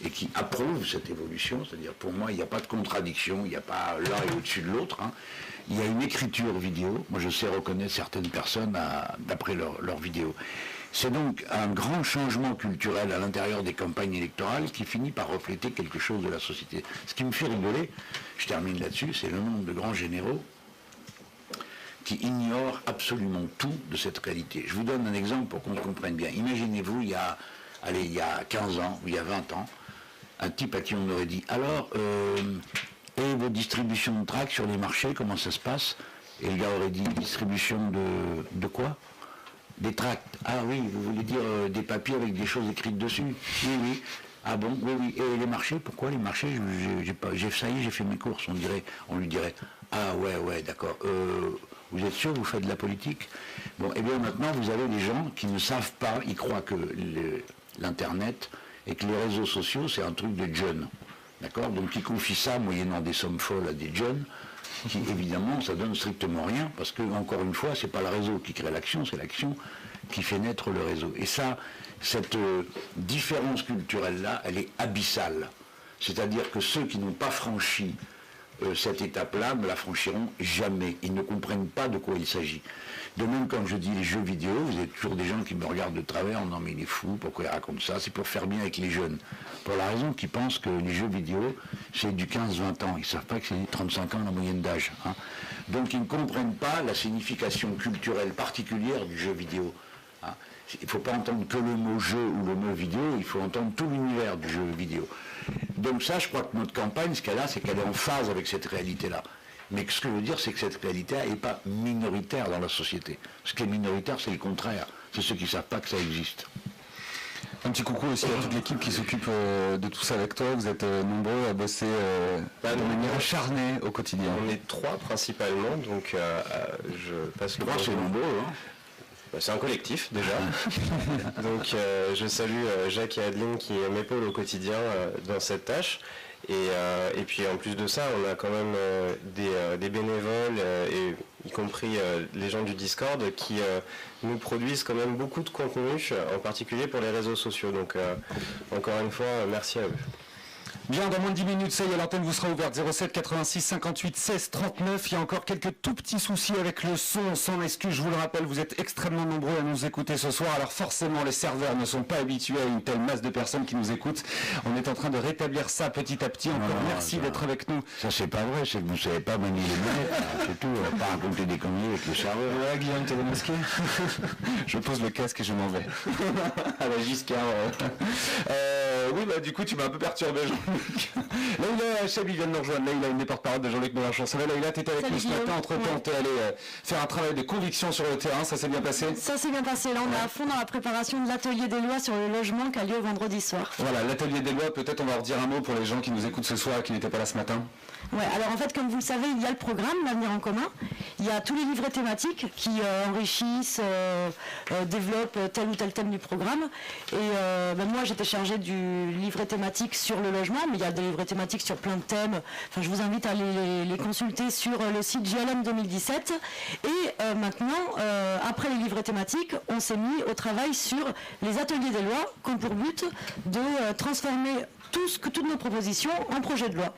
et qui approuve cette évolution, c'est-à-dire pour moi, il n'y a pas de contradiction, il n'y a pas l'un et au-dessus de l'autre. Hein. Il y a une écriture vidéo. Moi, je sais reconnaître certaines personnes d'après leur vidéo. C'est donc un grand changement culturel à l'intérieur des campagnes électorales qui finit par refléter quelque chose de la société. Ce qui me fait rigoler, je termine là-dessus, c'est le nombre de grands généraux qui ignorent absolument tout de cette réalité. Je vous donne un exemple pour qu'on comprenne bien. Imaginez-vous, il y a 15 ans ou il y a 20 ans, un type à qui on aurait dit « Alors, et vos distributions de tracts sur les marchés, comment ça se passe ?» Et le gars aurait dit « Distribution de quoi ?» Des tracts. Ah oui, vous voulez dire des papiers avec des choses écrites dessus? Oui, oui. Ah bon? Oui, oui. Et les marchés? Pourquoi les marchés? Ça y est, j'ai fait mes courses. On lui dirait, ah ouais, d'accord. Vous êtes sûr que vous faites de la politique? Bon, et bien maintenant, vous avez des gens qui ne savent pas, ils croient que l'Internet et que les réseaux sociaux, c'est un truc de jeunes. D'accord? Donc ils confient ça, moyennant des sommes folles, à des jeunes. Qui évidemment ça donne strictement rien parce que encore une fois c'est pas le réseau qui crée l'action, c'est l'action qui fait naître le réseau. Et ça, cette différence culturelle là, elle est abyssale. C'est-à-dire que ceux qui n'ont pas franchi cette étape-là ne la franchiront jamais. Ils ne comprennent pas de quoi il s'agit. De même, quand je dis les jeux vidéo, vous avez toujours des gens qui me regardent de travers, non mais il est fou, pourquoi il raconte ça? C'est pour faire bien avec les jeunes. Pour la raison qu'ils pensent que les jeux vidéo, c'est du 15-20 ans. Ils ne savent pas que c'est 35 ans la moyenne d'âge. Hein. Donc ils ne comprennent pas la signification culturelle particulière du jeu vidéo. Hein. Il ne faut pas entendre que le mot jeu ou le mot vidéo, il faut entendre tout l'univers du jeu vidéo. Donc ça, je crois que notre campagne, ce qu'elle a, c'est qu'elle est en phase avec cette réalité-là. Mais ce que je veux dire, c'est que cette réalité n'est pas minoritaire dans la société. Ce qui est minoritaire, c'est le contraire. C'est ceux qui ne savent pas que ça existe. Un petit coucou aussi à toute l'équipe qui s'occupe de tout ça avec toi. Vous êtes nombreux à bosser de manière acharnée au quotidien. On est 3 principalement, donc je passe le 3, c'est nombreux, hein. C'est un collectif déjà. Donc je salue Jacques et Adeline qui m'épaulent au quotidien dans cette tâche. Et puis en plus de ça, on a quand même des bénévoles, et y compris les gens du Discord, qui nous produisent quand même beaucoup de contenu, en particulier pour les réseaux sociaux. Donc encore une fois, merci à eux. Bien, dans moins de 10 minutes, ça y est, l'antenne vous sera ouverte. 07 86 58 16 39. Il y a encore quelques tout petits soucis avec le son, sans excuse. Je vous le rappelle, vous êtes extrêmement nombreux à nous écouter ce soir. Alors forcément, les serveurs ne sont pas habitués à une telle masse de personnes qui nous écoutent. On est en train de rétablir ça petit à petit. Encore merci d'être avec nous. Ça, c'est pas vrai, c'est que vous savez pas manier les manettes. C'est tout, on va pas raconter des conneries avec le serveur. Ouais, Guillaume, t'es démasqué. Je pose le casque et je m'en vais. À la Giscard. Oui, bah du coup, tu m'as un peu perturbé, Jean-Luc. Leïla Chabi vient de nous rejoindre. Leïla, une des porte-parole de Jean-Luc Mélenchon. Ça va, Leïla, t'étais avec nous ce matin. Entre-temps, t'es allé faire un travail de conviction sur le terrain. Ça s'est bien passé? Ça s'est bien passé. Là, on est à fond dans la préparation de l'atelier des lois sur le logement qui a lieu vendredi soir. Voilà, l'atelier des lois. Peut-être on va en redire un mot pour les gens qui nous écoutent ce soir et qui n'étaient pas là ce matin. Ouais, alors en fait, comme vous le savez, il y a le programme L'Avenir en commun. Il y a tous les livrets thématiques qui enrichissent, développent tel ou tel thème du programme. Et moi, j'étais chargée du livret thématique sur le logement, mais il y a des livrets thématiques sur plein de thèmes. Enfin, je vous invite à les consulter sur le site JLM 2017. Et maintenant, après les livrets thématiques, on s'est mis au travail sur les ateliers des lois qui ont pour but de transformer toutes nos propositions en projet de loi.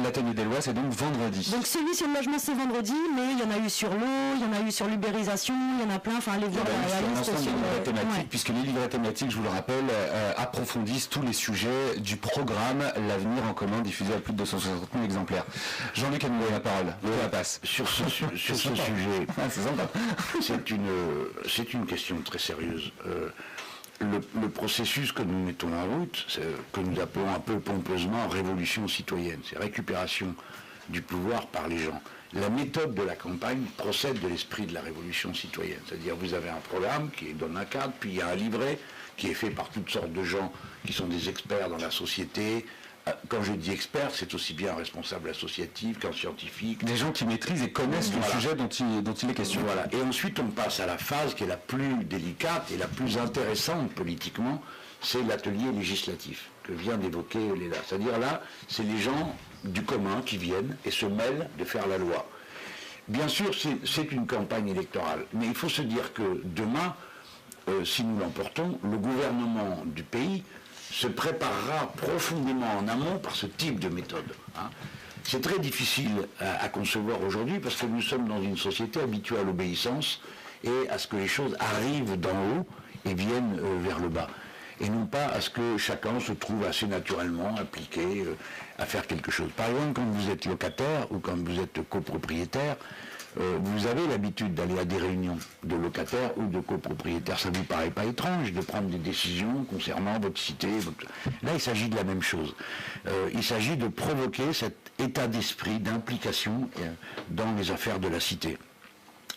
L'atelier des lois, c'est donc vendredi. Donc celui sur le logement, c'est vendredi, mais il y en a eu sur l'eau, il y en a eu sur l'ubérisation, il y en a plein, enfin allez voir la liste sur livrets thématiques, puisque les livrets thématiques, je vous le rappelle, approfondissent tous les sujets du programme L'Avenir en commun, diffusé à plus de 260 000 exemplaires. Jean-Luc a demandé la parole, la passe. Sur ce sujet, c'est une question très sérieuse. Le processus que nous mettons en route, que nous appelons un peu pompeusement révolution citoyenne, c'est récupération du pouvoir par les gens. La méthode de la campagne procède de l'esprit de la révolution citoyenne. C'est-à-dire vous avez un programme qui donne un cadre, puis il y a un livret qui est fait par toutes sortes de gens qui sont des experts dans la société. Quand je dis expert, c'est aussi bien un responsable associatif qu'un scientifique. Des gens qui maîtrisent et connaissent le sujet dont il est question. Voilà. Et ensuite, on passe à la phase qui est la plus délicate et la plus intéressante politiquement, c'est l'atelier législatif que vient d'évoquer Léla. C'est-à-dire là, c'est les gens du commun qui viennent et se mêlent de faire la loi. Bien sûr, c'est une campagne électorale, mais il faut se dire que demain, si nous l'emportons, le gouvernement du pays se préparera profondément en amont par ce type de méthode. C'est très difficile à concevoir aujourd'hui parce que nous sommes dans une société habituée à l'obéissance et à ce que les choses arrivent d'en haut et viennent vers le bas. Et non pas à ce que chacun se trouve assez naturellement impliqué à faire quelque chose. Par exemple, quand vous êtes locataire ou quand vous êtes copropriétaire, vous avez l'habitude d'aller à des réunions de locataires ou de copropriétaires. Ça ne vous paraît pas étrange de prendre des décisions concernant votre cité. Là, il s'agit de la même chose. Il s'agit de provoquer cet état d'esprit d'implication dans les affaires de la cité.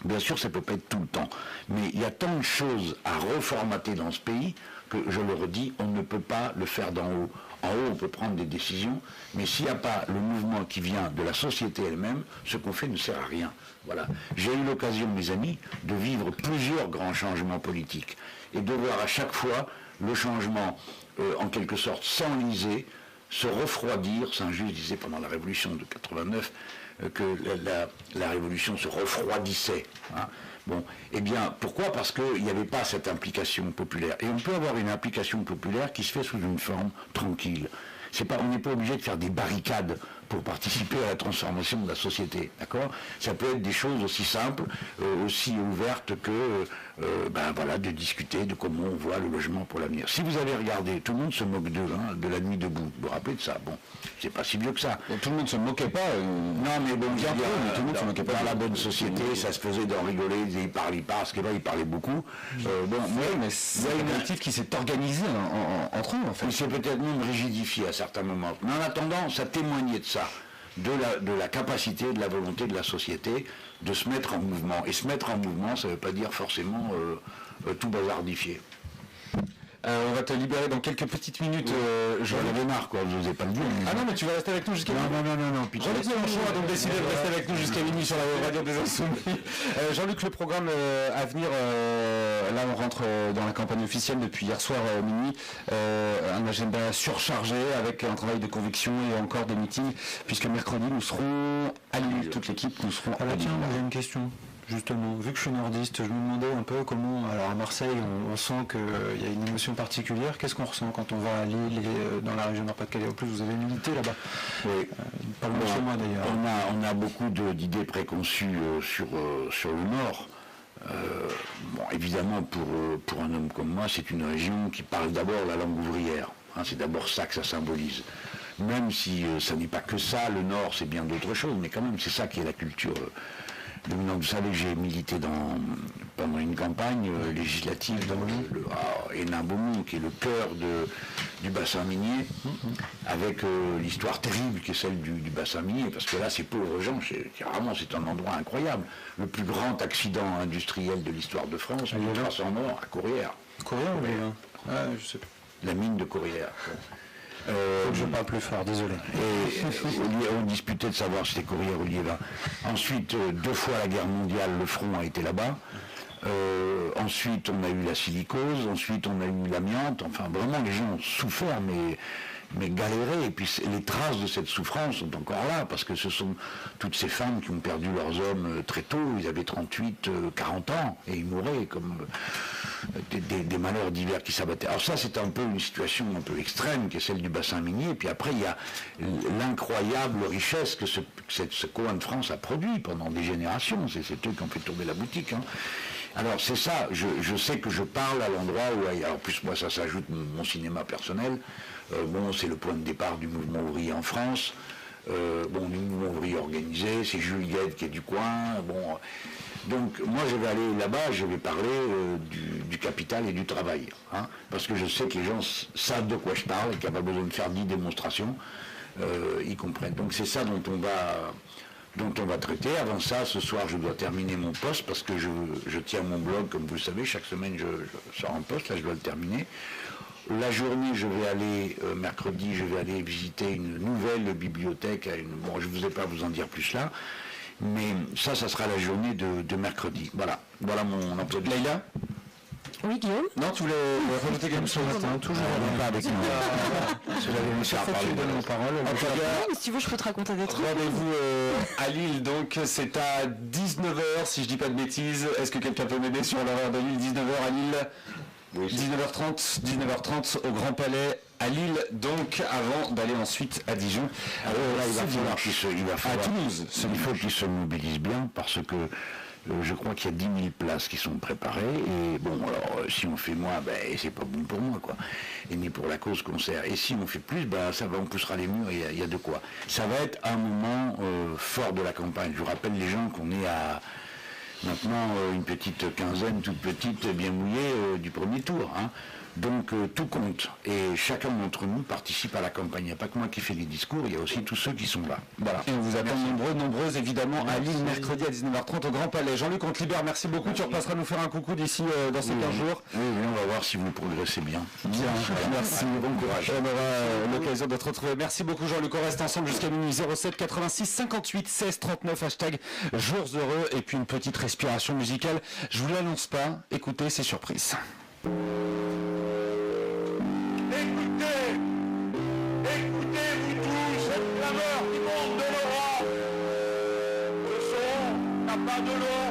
Bien sûr, ça ne peut pas être tout le temps. Mais il y a tant de choses à reformater dans ce pays que, je le redis, on ne peut pas le faire d'en haut. En haut, on peut prendre des décisions, mais s'il n'y a pas le mouvement qui vient de la société elle-même, ce qu'on fait ne sert à rien. Voilà. J'ai eu l'occasion, mes amis, de vivre plusieurs grands changements politiques et de voir à chaque fois le changement, en quelque sorte, s'enliser, se refroidir. Saint-Just disait pendant la Révolution de 89 que la Révolution se refroidissait. Bon, eh bien, pourquoi? Parce qu'il n'y avait pas cette implication populaire. Et on peut avoir une implication populaire qui se fait sous une forme tranquille. On n'est pas obligé de faire des barricades pour participer à la transformation de la société, d'accord? Ça peut être des choses aussi simples, aussi ouvertes que, de discuter de comment on voit le logement pour l'avenir. Si vous avez regardé, tout le monde se moque d'eux, de la nuit debout. Vous vous rappelez de ça? Bon, c'est pas si vieux que ça. Et tout le monde se moquait pas. Non, mais bon, bien tout le monde se moquait pas. Dans la bonne société, ça se faisait d'en rigoler, il parle, parce que là, il parlait beaucoup. Mais c'est un collectif qui s'est organisé entre eux, en fait. Il s'est peut-être même rigidifié à certains moments. Mais en attendant, ça témoignait de ça, de la capacité, de la volonté de la société de se mettre en mouvement. Et se mettre en mouvement, ça ne veut pas dire forcément tout bazardifier. On va te libérer dans quelques petites minutes. J'en avais marre, quoi, je n'osais pas le dire. Ah non, mais tu vas rester avec nous jusqu'à minuit. Non. Jean-Luc Mélenchon a donc décidé de rester avec nous jusqu'à minuit sur la radio des Insoumis. Jean-Luc, le programme à venir, là on rentre dans la campagne officielle depuis hier soir minuit. Un agenda surchargé avec un travail de conviction et encore des meetings, puisque mercredi nous serons à Lille, toute l'équipe, nous serons à Lille. Tiens, j'ai une question. Justement, vu que je suis nordiste, je me demandais un peu comment, alors à Marseille, on sent qu'il y a une émotion particulière. Qu'est-ce qu'on ressent quand on va à Lille et dans la région Nord-Pas-de-Calais? En plus, vous avez milité là-bas. Oui. Pas loin de chez moi d'ailleurs. On a beaucoup d'idées préconçues sur le Nord. Évidemment, pour un homme comme moi, c'est une région qui parle d'abord la langue ouvrière. Hein, c'est d'abord ça que ça symbolise. Même si ça n'est pas que ça, le Nord, c'est bien d'autres choses, mais quand même, c'est ça qui est la culture. Donc, vous savez, j'ai milité pendant une campagne législative dans Hénin-Beaumont, qui est le cœur du bassin minier, avec l'histoire terrible qui est celle du bassin minier, parce que là, ces pauvres gens, c'est un endroit incroyable. Le plus grand accident industriel de l'histoire de France, 1300 morts à Corrières. Corrières, je sais pas. La mine de Corrières. Faut que je parle plus fort, désolé. Et on disputait de savoir si c'était Corrières ou Liévin. Ensuite, 2 fois la guerre mondiale, le front a été là-bas. Ensuite, on a eu la silicose. Ensuite, on a eu l'amiante. Enfin, vraiment, les gens ont souffert, mais galéré. Et puis, les traces de cette souffrance sont encore là, parce que ce sont toutes ces femmes qui ont perdu leurs hommes très tôt. Ils avaient 38, 40 ans, et ils mouraient comme des malheurs divers qui s'abattaient. Alors ça, c'est un peu une situation un peu extrême, qui est celle du bassin minier. Et puis après, il y a l'incroyable richesse que ce coin de France a produit pendant des générations. C'est eux qui ont fait tourner la boutique. Hein. Alors c'est ça, je sais que je parle à l'endroit où... Alors plus moi, ça s'ajoute mon cinéma personnel. C'est le point de départ du mouvement ouvrier en France. Du mouvement ouvrier organisé, c'est Jules Gued qui est du coin. Donc moi je vais aller là-bas, je vais parler du capital et du travail. Hein, parce que je sais que les gens savent de quoi je parle et qu'il n'y a pas besoin de faire 10 démonstrations. Ils comprennent. Donc c'est ça dont on va traiter. Avant ça, ce soir, je dois terminer mon poste parce que je tiens mon blog, comme vous le savez. Chaque semaine, je sors un poste. Là, je dois le terminer. La journée, je vais aller, mercredi, je vais aller visiter une nouvelle bibliothèque. Je ne vous ai pas à vous en dire plus là. Mais ça sera la journée de mercredi. Voilà mon emploi du temps. Leïla ? Oui, Guillaume? Non, tu voulais rajouter quelque chose ce matin, toujours pas avec moi. Chaque fois que tu donnes mon parole. Si tu veux, je peux te raconter des trucs. Rendez-vous à Lille, donc c'est à 19h, si je dis pas de bêtises. Est-ce que quelqu'un peut m'aider sur l'horaire de Lille? 19h à Lille, oui, 19h30 au Grand Palais à Lille, donc avant d'aller ensuite à Dijon. Il va falloir à Toulouse. Il faut qu'ils se mobilisent bien parce que je crois qu'il y a 10 000 places qui sont préparées et si on fait moins, c'est pas bon pour moi quoi, et ni pour la cause concert. Et si on fait plus, on poussera les murs, il y a de quoi. Ça va être un moment fort de la campagne. Je vous rappelle les gens qu'on est à maintenant une petite quinzaine, toute petite, bien mouillée du premier tour. Hein. Donc tout compte. Et chacun d'entre nous participe à la campagne. Il n'y a pas que moi qui fais les discours, il y a aussi tous ceux qui sont là. Voilà. Et on vous attend nombreuses évidemment à Lille mercredi à 19h30 au Grand Palais. Jean-Luc Ontlibert, merci beaucoup. Tu repasseras nous faire un coucou d'ici dans ces 15 jours. Oui, on va voir si vous progressez bien. Bien, merci. Bon courage. On aura l'occasion de te retrouver. Merci beaucoup Jean-Luc. On reste ensemble jusqu'à minuit. 07 86 58 16 39 #jours heureux. Et puis une petite respiration musicale. Je vous l'annonce pas. Écoutez, c'est surprise. Écoutez-vous tous, cette clameur qui monte de l'Europe. Le son n'a pas de nom,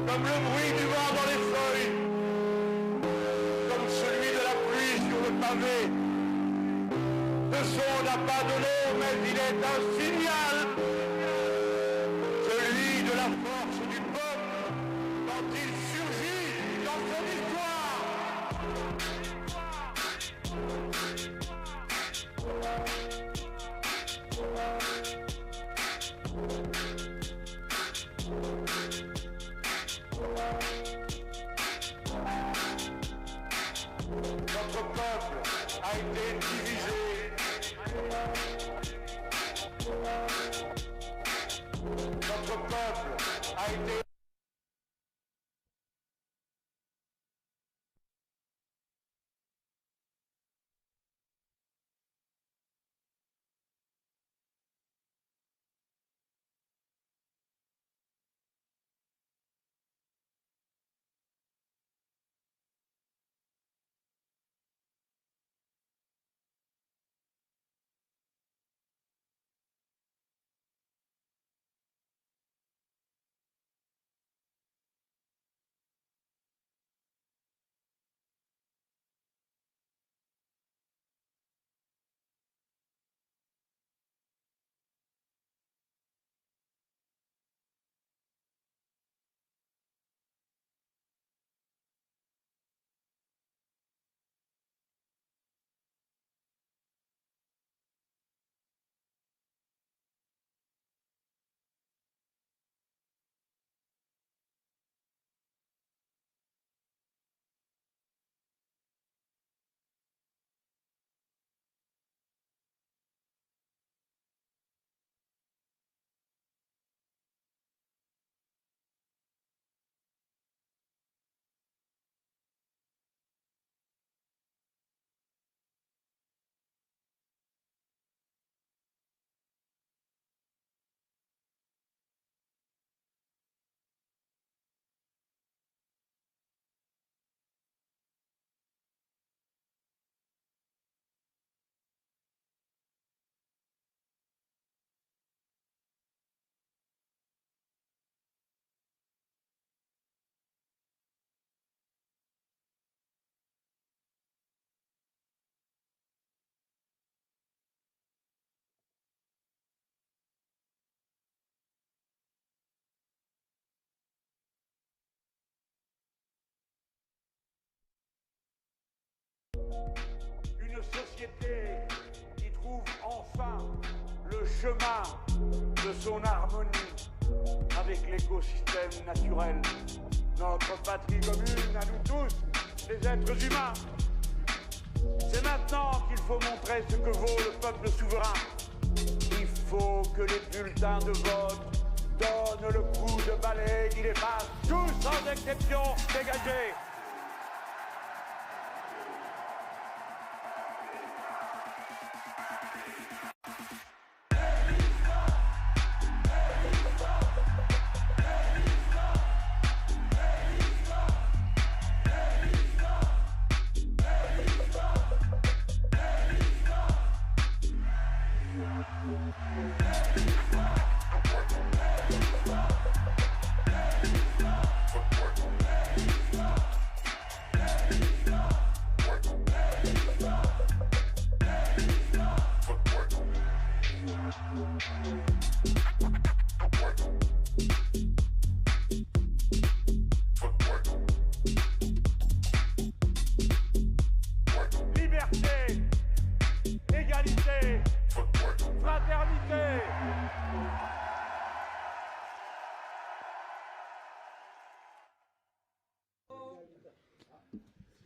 comme le bruit du vent dans les feuilles, comme celui de la pluie sur le pavé. Ce son n'a pas de nom, mais il est un signal, celui de la force du peuple quand il surgit dans son histoire. Notre peuple a été divisé. Notre peuple a été chemin de son harmonie avec l'écosystème naturel. Notre patrie commune à nous tous, les êtres humains. C'est maintenant qu'il faut montrer ce que vaut le peuple souverain. Il faut que les bulletins de vote donnent le coup de balai qui les fasse tous sans exception dégagés. Liberté, égalité, fraternité.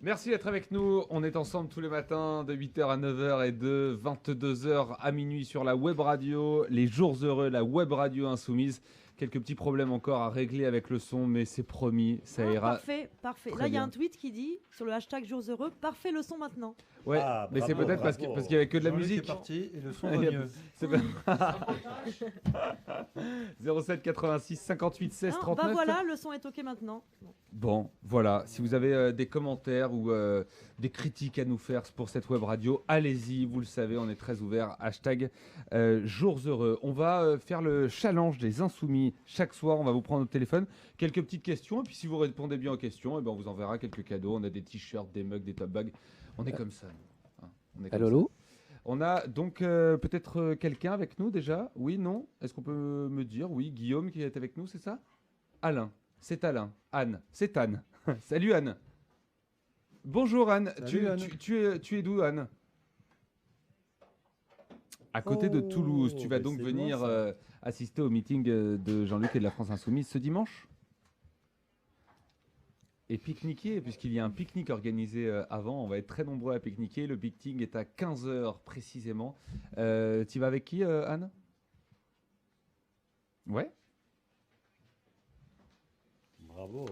Merci d'être avec nous. On est ensemble tous les matins de 8h à 9h et de 22h à minuit sur la web radio. Les jours heureux, la web radio insoumise. Quelques petits problèmes encore à régler avec le son, mais c'est promis, ça ira. Parfait, parfait. Très Là, il y a bien. un tweet qui dit sur le hashtag Jours Heureux, parfait le son maintenant. Ouais, Ah, mais c'est bravo, peut-être parce qu'il bravo. n'y avait que de la Jean-Luc musique. est parti et le son va Il y a- mieux. c'est pas- 07 86 58 16 Non, 39. bah voilà, le son est ok maintenant. Bon. Bon, voilà. Si vous avez des commentaires ou des critiques à nous faire pour cette web radio, allez-y. Vous le savez, on est très ouvert. Hashtag Jours Heureux. On va faire le challenge des Insoumis. Chaque soir, on va vous prendre au téléphone. Quelques petites questions. Et puis, si vous répondez bien aux questions, eh ben, on vous enverra quelques cadeaux. On a des t-shirts, des mugs, des top bags. On est comme ça. nous. Hein, on est comme Allô, ça. allô. On a donc peut-être quelqu'un avec nous déjà. Oui, non? Est-ce qu'on peut me dire? Oui, Guillaume qui est avec nous, c'est ça? Alain. C'est Alain. Anne. C'est Anne. Salut Anne. Bonjour Anne. Salut, Anne. Tu es d'où Anne? À côté de Toulouse. Tu vas mais donc c'est venir loin, ça. assister au meeting de Jean-Luc et de la France Insoumise ce dimanche? Et pique-niquer, puisqu'il y a un pique-nique organisé avant. On va être très nombreux à pique-niquer. Le pique-nique est à 15h précisément. Tu vas avec qui Anne? Ouais. Bravo.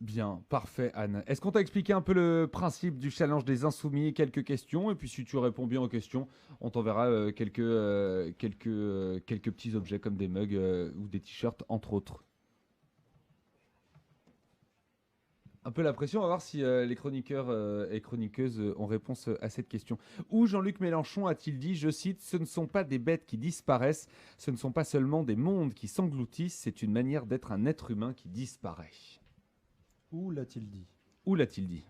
Bien, parfait Anne. Est-ce qu'on t'a expliqué un peu le principe du challenge des Insoumis? Quelques questions, et puis si tu réponds bien aux questions, on t'enverra quelques petits objets comme des mugs ou des t-shirts entre autres. Un peu la pression, on va voir si les chroniqueurs et chroniqueuses ont réponse à cette question. Où Jean-Luc Mélenchon a-t-il dit, je cite, « Ce ne sont pas des bêtes qui disparaissent, ce ne sont pas seulement des mondes qui s'engloutissent, c'est une manière d'être un être humain qui disparaît. » Où l'a-t-il dit? Où l'a-t-il dit?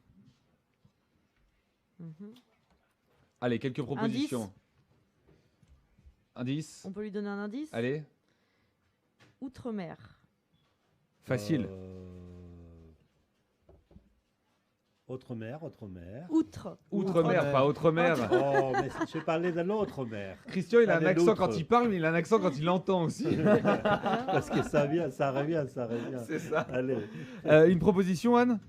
Allez, quelques propositions. Indice. On peut lui donner un indice? Allez, Outre-mer. facile. Autre mer, autre mer. Outre. Outre-mer, pas outre-mer. Oh, mais je parlais de l'autre mer. Christian, il a un Allez, accent l'autre. quand il parle, mais il a un accent quand il l'entend aussi. Parce que ça vient, ça revient, ça revient. C'est ça. Allez. Une proposition, Anne?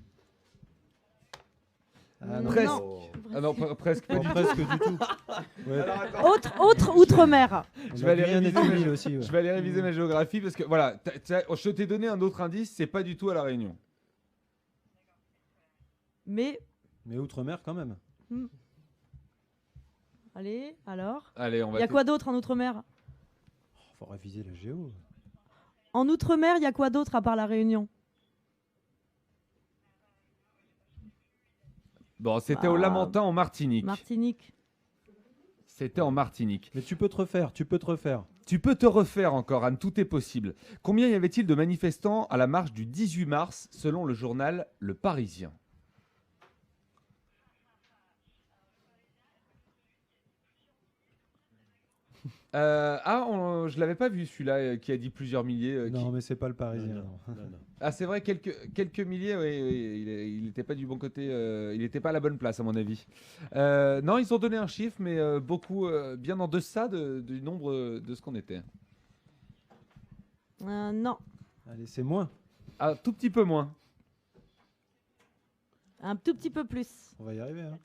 Presque. Ah non, presque pas du tout. Presque du tout. Ouais. Alors, attends. Autre outre-mer. Je vais aller Guyane et réviser, Tunis aussi, ouais. je vais aller réviser ma géographie parce que voilà, je t'ai donné un autre indice, c'est pas du tout à La Réunion. Mais, Mais outre-mer quand même. allez, alors. Allez, on va. Il y a quoi d'autre en outre-mer? Faut réviser la géo. En outre-mer, il y a quoi d'autre à part la Réunion? Bon, c'était au Ah. Lamentin en Martinique. Martinique. C'était en Martinique. Mais tu peux te refaire, tu peux te refaire. Tu peux te refaire encore, Anne, tout est possible. Combien y avait-il de manifestants à la marche du 18 mars, selon le journal Le Parisien? Je l'avais pas vu celui-là qui a dit plusieurs milliers. Non, mais c'est pas le Parisien. Non. Ah, c'est vrai, quelques milliers, oui, il n'était pas du bon côté, il n'était pas à la bonne place, à mon avis. Non, ils ont donné un chiffre, mais beaucoup, bien en deçà du nombre de ce qu'on était. Non. Allez, c'est moins. Un tout petit peu moins. Un tout petit peu plus. On va y arriver. Hein.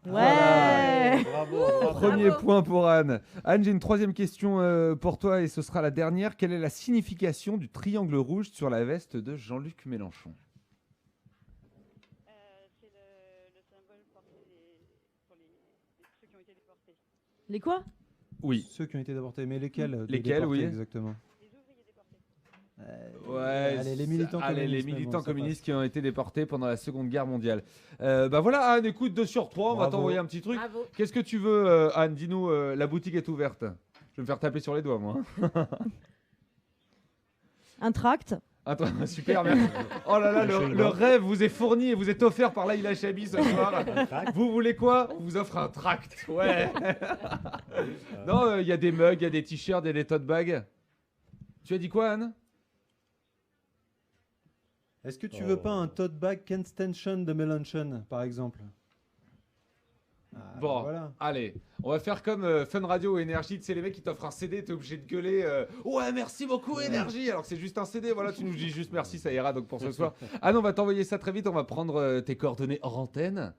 Ouais. Bravo. Premier point pour Anne. Anne, j'ai une troisième question pour toi et ce sera la dernière. Quelle est la signification du triangle rouge sur la veste de Jean-Luc Mélenchon? C'est le symbole porté pour ceux qui ont été déportés. Les quoi? Oui. Ceux qui ont été déportés, mais lesquels Lesquels, oui. Exactement. Ouais, allez, les militants communistes qui ont été déportés pendant la Seconde Guerre mondiale. Bah voilà, Anne, écoute, 2 sur 3, on va t'envoyer un petit truc. Bravo. Qu'est-ce que tu veux, Anne? Dis-nous, la boutique est ouverte. Je vais me faire taper sur les doigts, moi. Un tract. Super, merci. Oh là là, le rêve vous est fourni et vous est offert par Laïla Chabi ce soir. Vous voulez quoi? On vous offre un tract. Ouais. Non, il y a des mugs, il y a des t-shirts, il y a des tote bags. Tu as dit quoi, Anne? Est-ce que tu veux pas un tote bag Ken Stenson de Mélenchon, par exemple? Bon, voilà. Allez, on va faire comme Fun Radio ou Énergie. Tu sais, les mecs qui t'offrent un CD, t'es obligé de gueuler ouais, merci beaucoup, Énergie. Alors que c'est juste un CD, voilà, tu nous dis juste merci, ça ira donc pour ce soir. Ah non, on va t'envoyer ça très vite. On va prendre tes coordonnées hors antenne.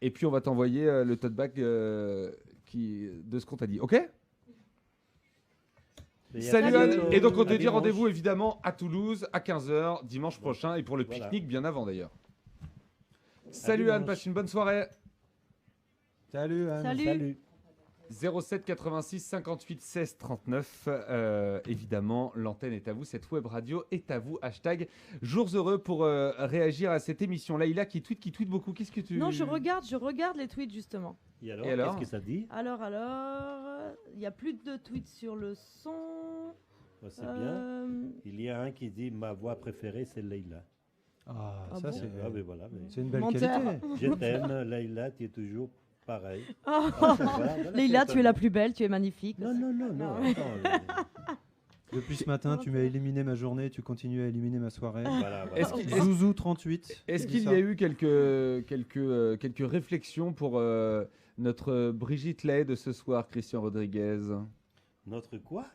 Et puis on va t'envoyer le tote bag de ce qu'on t'a dit, ok? Salut Anne. Et donc on te dit rendez-vous évidemment à Toulouse à 15h dimanche prochain et pour le pique-nique bien avant d'ailleurs. Salut Anne, passe une bonne soirée. Salut Anne. Salut. 07 86 58 16 39. Évidemment, l'antenne est à vous, cette web radio est à vous. Hashtag jours heureux pour réagir à cette émission. Laïla qui tweet beaucoup. Qu'est-ce que tu... Non, je regarde les tweets justement. Et alors, qu'est-ce que ça dit? Alors, il y a plus de tweets sur le son. C'est bien. Il y a un qui dit ma voix préférée c'est Laïla. Ça c'est. Mais voilà, c'est une belle Menteur. qualité. Je t'aime, Laïla, tu es toujours pareil. Voilà, Laïla, tu es la plus belle, tu es magnifique. Non. Depuis ce matin, tu m'as éliminé ma journée, tu continues à éliminer ma soirée. Voilà. Zouzou 38. Est-ce qu'il y a eu quelques réflexions pour notre Brigitte Lay de ce soir, Christian Rodriguez? Notre quoi?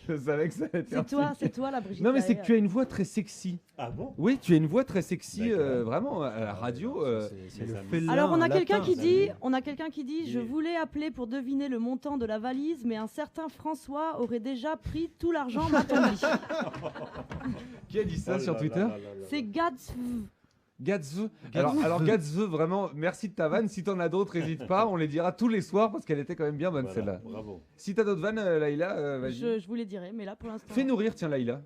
Je savais que ça allait être C'est toi la Brigitte. Non mais c'est que tu as une voix très sexy. Ah bon? Oui, tu as une voix très sexy, vraiment à la radio. C'est le félin. Alors on a latin, quelqu'un qui dit je voulais appeler pour deviner le montant de la valise, mais un certain François aurait déjà pris tout l'argent m'a-t-on dit. Qui a dit ça sur Twitter? C'est Gads. Gatzve. Alors Gatzve, vraiment, merci de ta vanne. Si t'en as d'autres, n'hésite pas. On les dira tous les soirs parce qu'elle était quand même bien bonne celle-là. Bravo. Si t'as d'autres vannes, Laïla, vas-y. Je vous les dirai, mais là pour l'instant. Fais-nous rire, tiens, Laïla.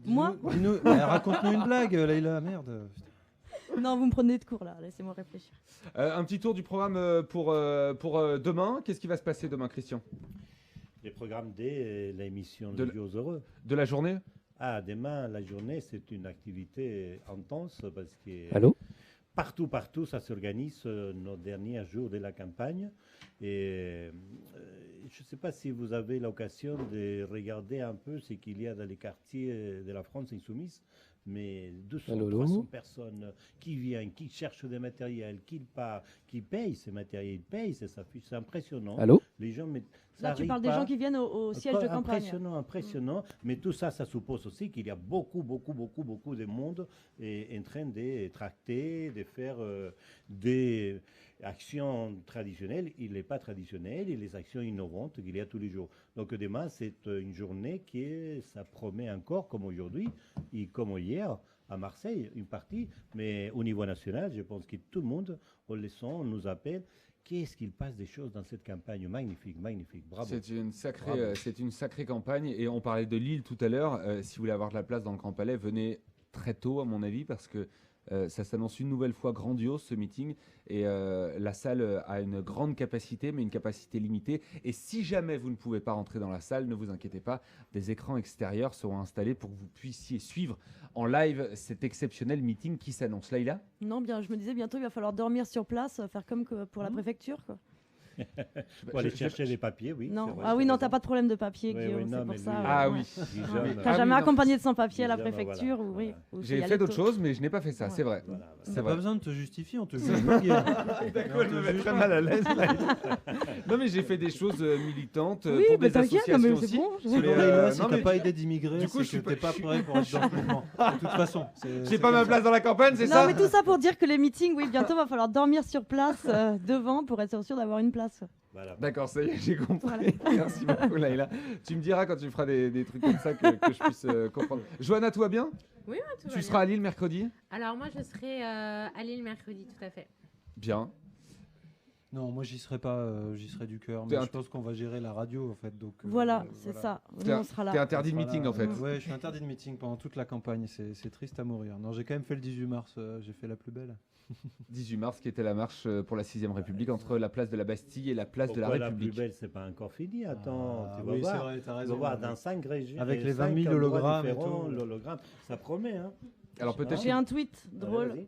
Moi? Raconte-nous une blague, Laïla, merde. Non, vous me prenez de court là, laissez-moi réfléchir. Un petit tour du programme pour demain. Qu'est-ce qui va se passer demain, Christian? Les programmes de l'émission de Jours heureux. De la journée? Demain, la journée, c'est une activité intense parce que partout, ça s'organise nos derniers jours de la campagne. Et je ne sais pas si vous avez l'occasion de regarder un peu ce qu'il y a dans les quartiers de la France insoumise, mais 200, 300 personnes qui viennent, qui cherchent des matériels, qui payent ces matériels, c'est impressionnant. Les gens, là, tu parles des gens qui viennent au siège de campagne. Impressionnant. Mais tout ça, ça suppose aussi qu'il y a beaucoup de monde en train de tracter, de faire des actions traditionnelles, il n'est pas traditionnel, et les actions innovantes qu'il y a tous les jours. Donc demain, c'est une journée ça promet encore, comme aujourd'hui, et comme hier, à Marseille, une partie, mais au niveau national, je pense que tout le monde, on le sent, on nous appelle. Qu'est-ce qu'il passe des choses dans cette campagne? Magnifique, bravo. C'est une sacrée campagne, et on parlait de Lille tout à l'heure. Si vous voulez avoir de la place dans le Grand Palais, venez très tôt, à mon avis, parce que ça s'annonce une nouvelle fois grandiose, ce meeting, et la salle a une grande capacité, mais une capacité limitée. Et si jamais vous ne pouvez pas rentrer dans la salle, ne vous inquiétez pas, des écrans extérieurs seront installés pour que vous puissiez suivre en live cet exceptionnel meeting qui s'annonce. Laïla? Non, bien, je me disais bientôt il va falloir dormir sur place, faire comme pour la préfecture, quoi. Pour aller chercher les papiers, oui. Non. c'est vrai, Ah oui, t'as non, raison. t'as pas de problème de papier, Oui, Guillaume, oui, non, c'est pour mais ça. lui, Ah oui. Dijon, T'as Ah jamais oui, accompagné de sans-papier à la Dijon, préfecture voilà. ou oui. ou J'ai y fait aller d'autres tôt. choses, mais je n'ai pas fait ça, c'est vrai. Voilà, C'est T'as vrai. pas besoin de te justifier, on te juge pas, Guillaume. D'accord, je me mets très mal à l'aise. là. Non, mais j'ai fait des choses militantes Oui, pour mais des t'inquiète, non, mais associations c'est aussi. bon. Selon Mais, Leïla, si non, t'as mais pas idée d'immigrer, du coup, c'est je suis que t'es pas- pas prêt pour être dans le mouvement. De toute façon. J'ai pas ma place dans la campagne, c'est Non, ça mais tout ça pour dire que les meetings, oui, bientôt va falloir dormir sur place devant pour être sûr d'avoir une place. Voilà. D'accord, ça y est, j'ai compris. Merci beaucoup, Laïla. Tu me diras quand tu feras des trucs comme ça que je puisse comprendre. Johanna, tout va bien? Oui, tout va Tu bien. seras à Lille mercredi? Alors moi, je serai à Lille mercredi, tout à fait. Bien. Non, moi j'y serai pas, j'y serai du cœur, T'es mais un- je pense qu'on va gérer la radio en fait. Donc, Voilà, c'est ça. Nous, on sera là. T'es interdit de On sera meeting là. en fait. Ouais, je suis interdit de meeting pendant toute la campagne, c'est triste à mourir. Non, j'ai quand même fait le 18 mars, j'ai fait la plus belle. 18 mars, qui était la marche pour la 6ème République entre la place de la Bastille et la place de la Pourquoi République. La plus belle, c'est pas encore fini. Attends, Ah, tu vas oui, voir. c'est vrai, t'as Tu raison. vas voir dans 5 régions. Avec les 20 5 000 endroits hologrammes et différents, tout. l'hologramme, ça promet. Hein. Alors peut-être J'ai un tweet Allez, drôle. vas-y.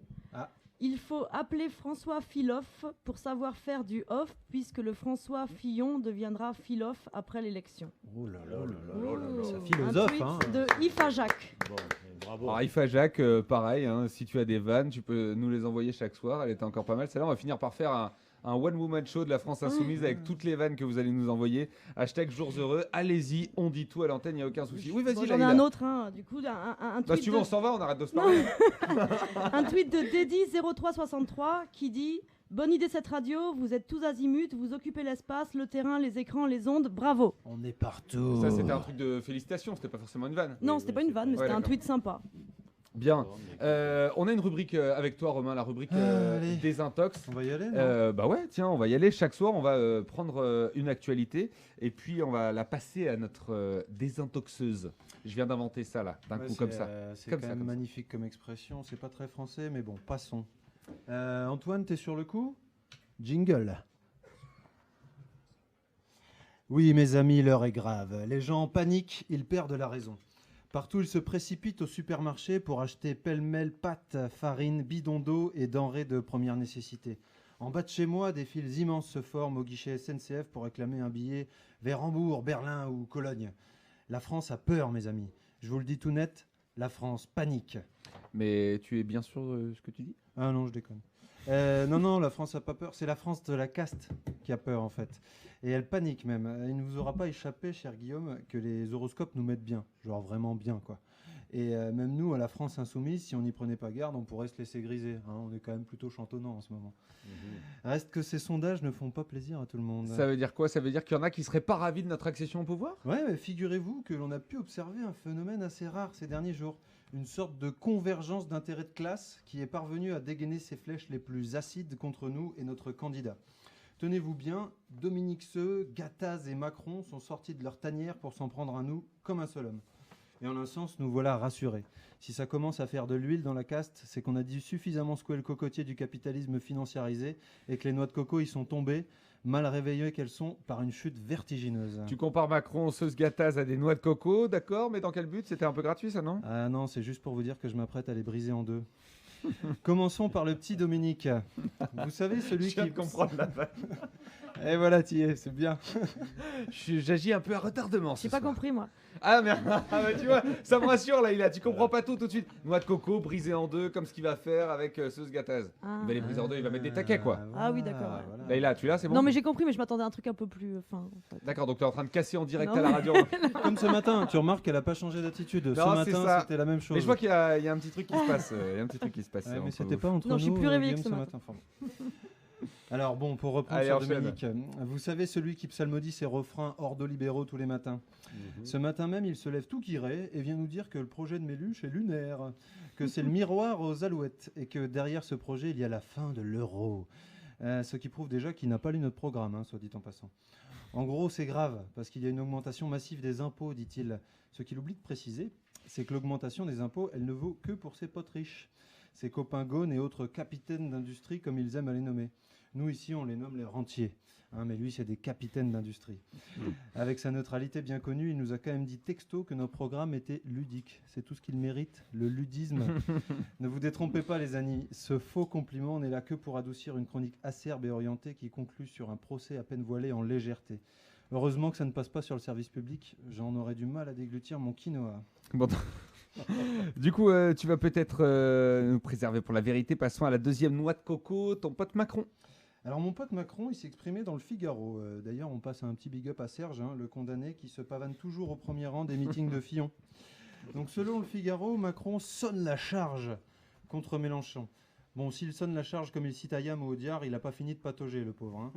Il faut appeler François Filoff pour savoir faire du off, puisque le François Fillon deviendra Filoff après l'élection. Oh là là là là là là. C'est Un philosophe, tweet hein. de Ifa Jacques. Bon, bravo. Alors Ifa Jacques, pareil, hein, si tu as des vannes, tu peux nous les envoyer chaque soir. Elle était encore pas mal. Celle-là, on va finir par faire un one-woman show de la France Insoumise avec toutes les vannes que vous allez nous envoyer. Hashtag jours heureux. Allez-y, on dit tout à l'antenne, il n'y a aucun souci. Oui, vas-y, Bon, j'en ai Laïla. un autre, hein, du coup, un Bah, tweet si tu de... veux, on s'en va, on arrête de se parler. un tweet de Dedi0363 qui dit « Bonne idée cette radio, vous êtes tous azimuts, vous occupez l'espace, le terrain, les écrans, les ondes, bravo !» On est partout. Ça, c'était un truc de félicitations, c'était pas forcément une vanne. Non, c'était pas une vanne, mais Ouais, c'était un d'accord. tweet sympa. Bien. On a une rubrique avec toi, Romain, la rubrique Allez. Désintox. On va y aller, non Bah ouais, tiens, on va y aller. Chaque soir, on va prendre une actualité et puis on va la passer à notre désintoxeuse. Je viens d'inventer ça là, d'un Ouais, coup comme ça. C'est Comme quand ça, même comme ça. magnifique comme expression. C'est pas très français, mais bon, passons. Antoine, t'es sur le coup? Jingle. Oui, mes amis, l'heure est grave. Les gens paniquent, ils perdent la raison. Partout, ils se précipitent au supermarché pour acheter pêle-mêle pâtes, farine, bidons d'eau et denrées de première nécessité. En bas de chez moi, des files immenses se forment au guichet SNCF pour réclamer un billet vers Hambourg, Berlin ou Cologne. La France a peur, mes amis. Je vous le dis tout net, la France panique. Mais tu es bien sûr de ce que tu dis? Ah non, je déconne. Non, la France a pas peur. C'est la France de la caste qui a peur, en fait. Et elle panique même. Il ne vous aura pas échappé, cher Guillaume, que les horoscopes nous mettent bien. Genre vraiment bien, quoi. Et même nous, à la France insoumise, si on n'y prenait pas garde, on pourrait se laisser griser. Hein. On est quand même plutôt chantonnant en ce moment. Reste que ces sondages ne font pas plaisir à tout le monde. Ça veut dire quoi? Ça veut dire qu'il y en a qui seraient pas ravis de notre accession au pouvoir? Ouais, mais figurez-vous que l'on a pu observer un phénomène assez rare ces derniers jours. Une sorte de convergence d'intérêts de classe qui est parvenue à dégainer ses flèches les plus acides contre nous et notre candidat. Tenez-vous bien, Dominique Seux, Gattaz et Macron sont sortis de leur tanière pour s'en prendre à nous comme un seul homme. Et en un sens, nous voilà rassurés. Si ça commence à faire de l'huile dans la caste, c'est qu'on a dû suffisamment secouer le cocotier du capitalisme financiarisé et que les noix de coco y sont tombées, mal réveillées qu'elles sont par une chute vertigineuse. Tu compares Macron, Seus Gattaz à des noix de coco, d'accord, mais dans quel but? C'était un peu gratuit ça, non? Ah non, c'est juste pour vous dire que je m'apprête à les briser en deux. Commençons par le petit Dominique. Vous savez, celui Je viens qui... de comprendre la vanne. Et voilà, t'y es, c'est bien. J'agis un peu à retardement. J'ai pas compris, moi. Ah merde, ah, bah, tu vois, ça me rassure là, tu comprends pas tout de suite. Noix de coco brisée en deux, comme ce qu'il va faire avec Seus Gattaz. Ah. Il va les briser en deux, il va mettre des taquets quoi. Ah oui, d'accord. ouais. Là, tu l'as, c'est bon? Non, mais j'ai compris, mais je m'attendais à un truc un peu plus fin. En fait. D'accord, donc tu es en train de casser en direct Non, à la mais- radio. Comme ce matin, tu remarques qu'elle a pas changé d'attitude. Ce Non, c'est matin, ça. c'était la même chose. Mais je vois qu'il y a un petit truc qui se passe. Il y a un petit truc qui se passe. Ouais, mais entre c'était vous. pas entre Non, nous. je suis plus réveillée que Guillaume, ce matin. Enfin, bon. Alors bon, pour reprendre Allez, sur enchaîne. Dominique, vous savez celui qui psalmodie ses refrains ordo-libéraux tous les matins. Ce matin même, il se lève tout guiré et vient nous dire que le projet de Méluche est lunaire, que c'est le miroir aux alouettes et que derrière ce projet, il y a la fin de l'euro. Ce qui prouve déjà qu'il n'a pas lu notre programme, hein, soit dit en passant. En gros, c'est grave, parce qu'il y a une augmentation massive des impôts, dit-il. Ce qu'il oublie de préciser, c'est que l'augmentation des impôts, elle ne vaut que pour ses potes riches, ses copains gones et autres capitaines d'industrie, comme ils aiment à les nommer. Nous, ici, on les nomme les rentiers. Hein, mais lui, c'est des capitaines d'industrie. Avec sa neutralité bien connue, il nous a quand même dit texto que nos programmes étaient ludiques. C'est tout ce qu'il mérite, le ludisme. Ne vous détrompez pas, les amis. Ce faux compliment n'est là que pour adoucir une chronique acerbe et orientée qui conclut sur un procès à peine voilé en légèreté. Heureusement que ça ne passe pas sur le service public. J'en aurais du mal à déglutir mon quinoa. Bon. Du coup, tu vas peut-être nous préserver pour la vérité. Passons à la deuxième noix de coco, ton pote Macron. Alors mon pote Macron, il s'est exprimé dans le Figaro. D'ailleurs, on passe un petit big up à Serge, hein, le condamné qui se pavane toujours au premier rang des meetings de Fillon. Donc selon le Figaro, Macron sonne la charge contre Mélenchon. Bon, s'il sonne la charge comme il cite Ayam ou Audiard, il n'a pas fini de patauger, le pauvre. Hein.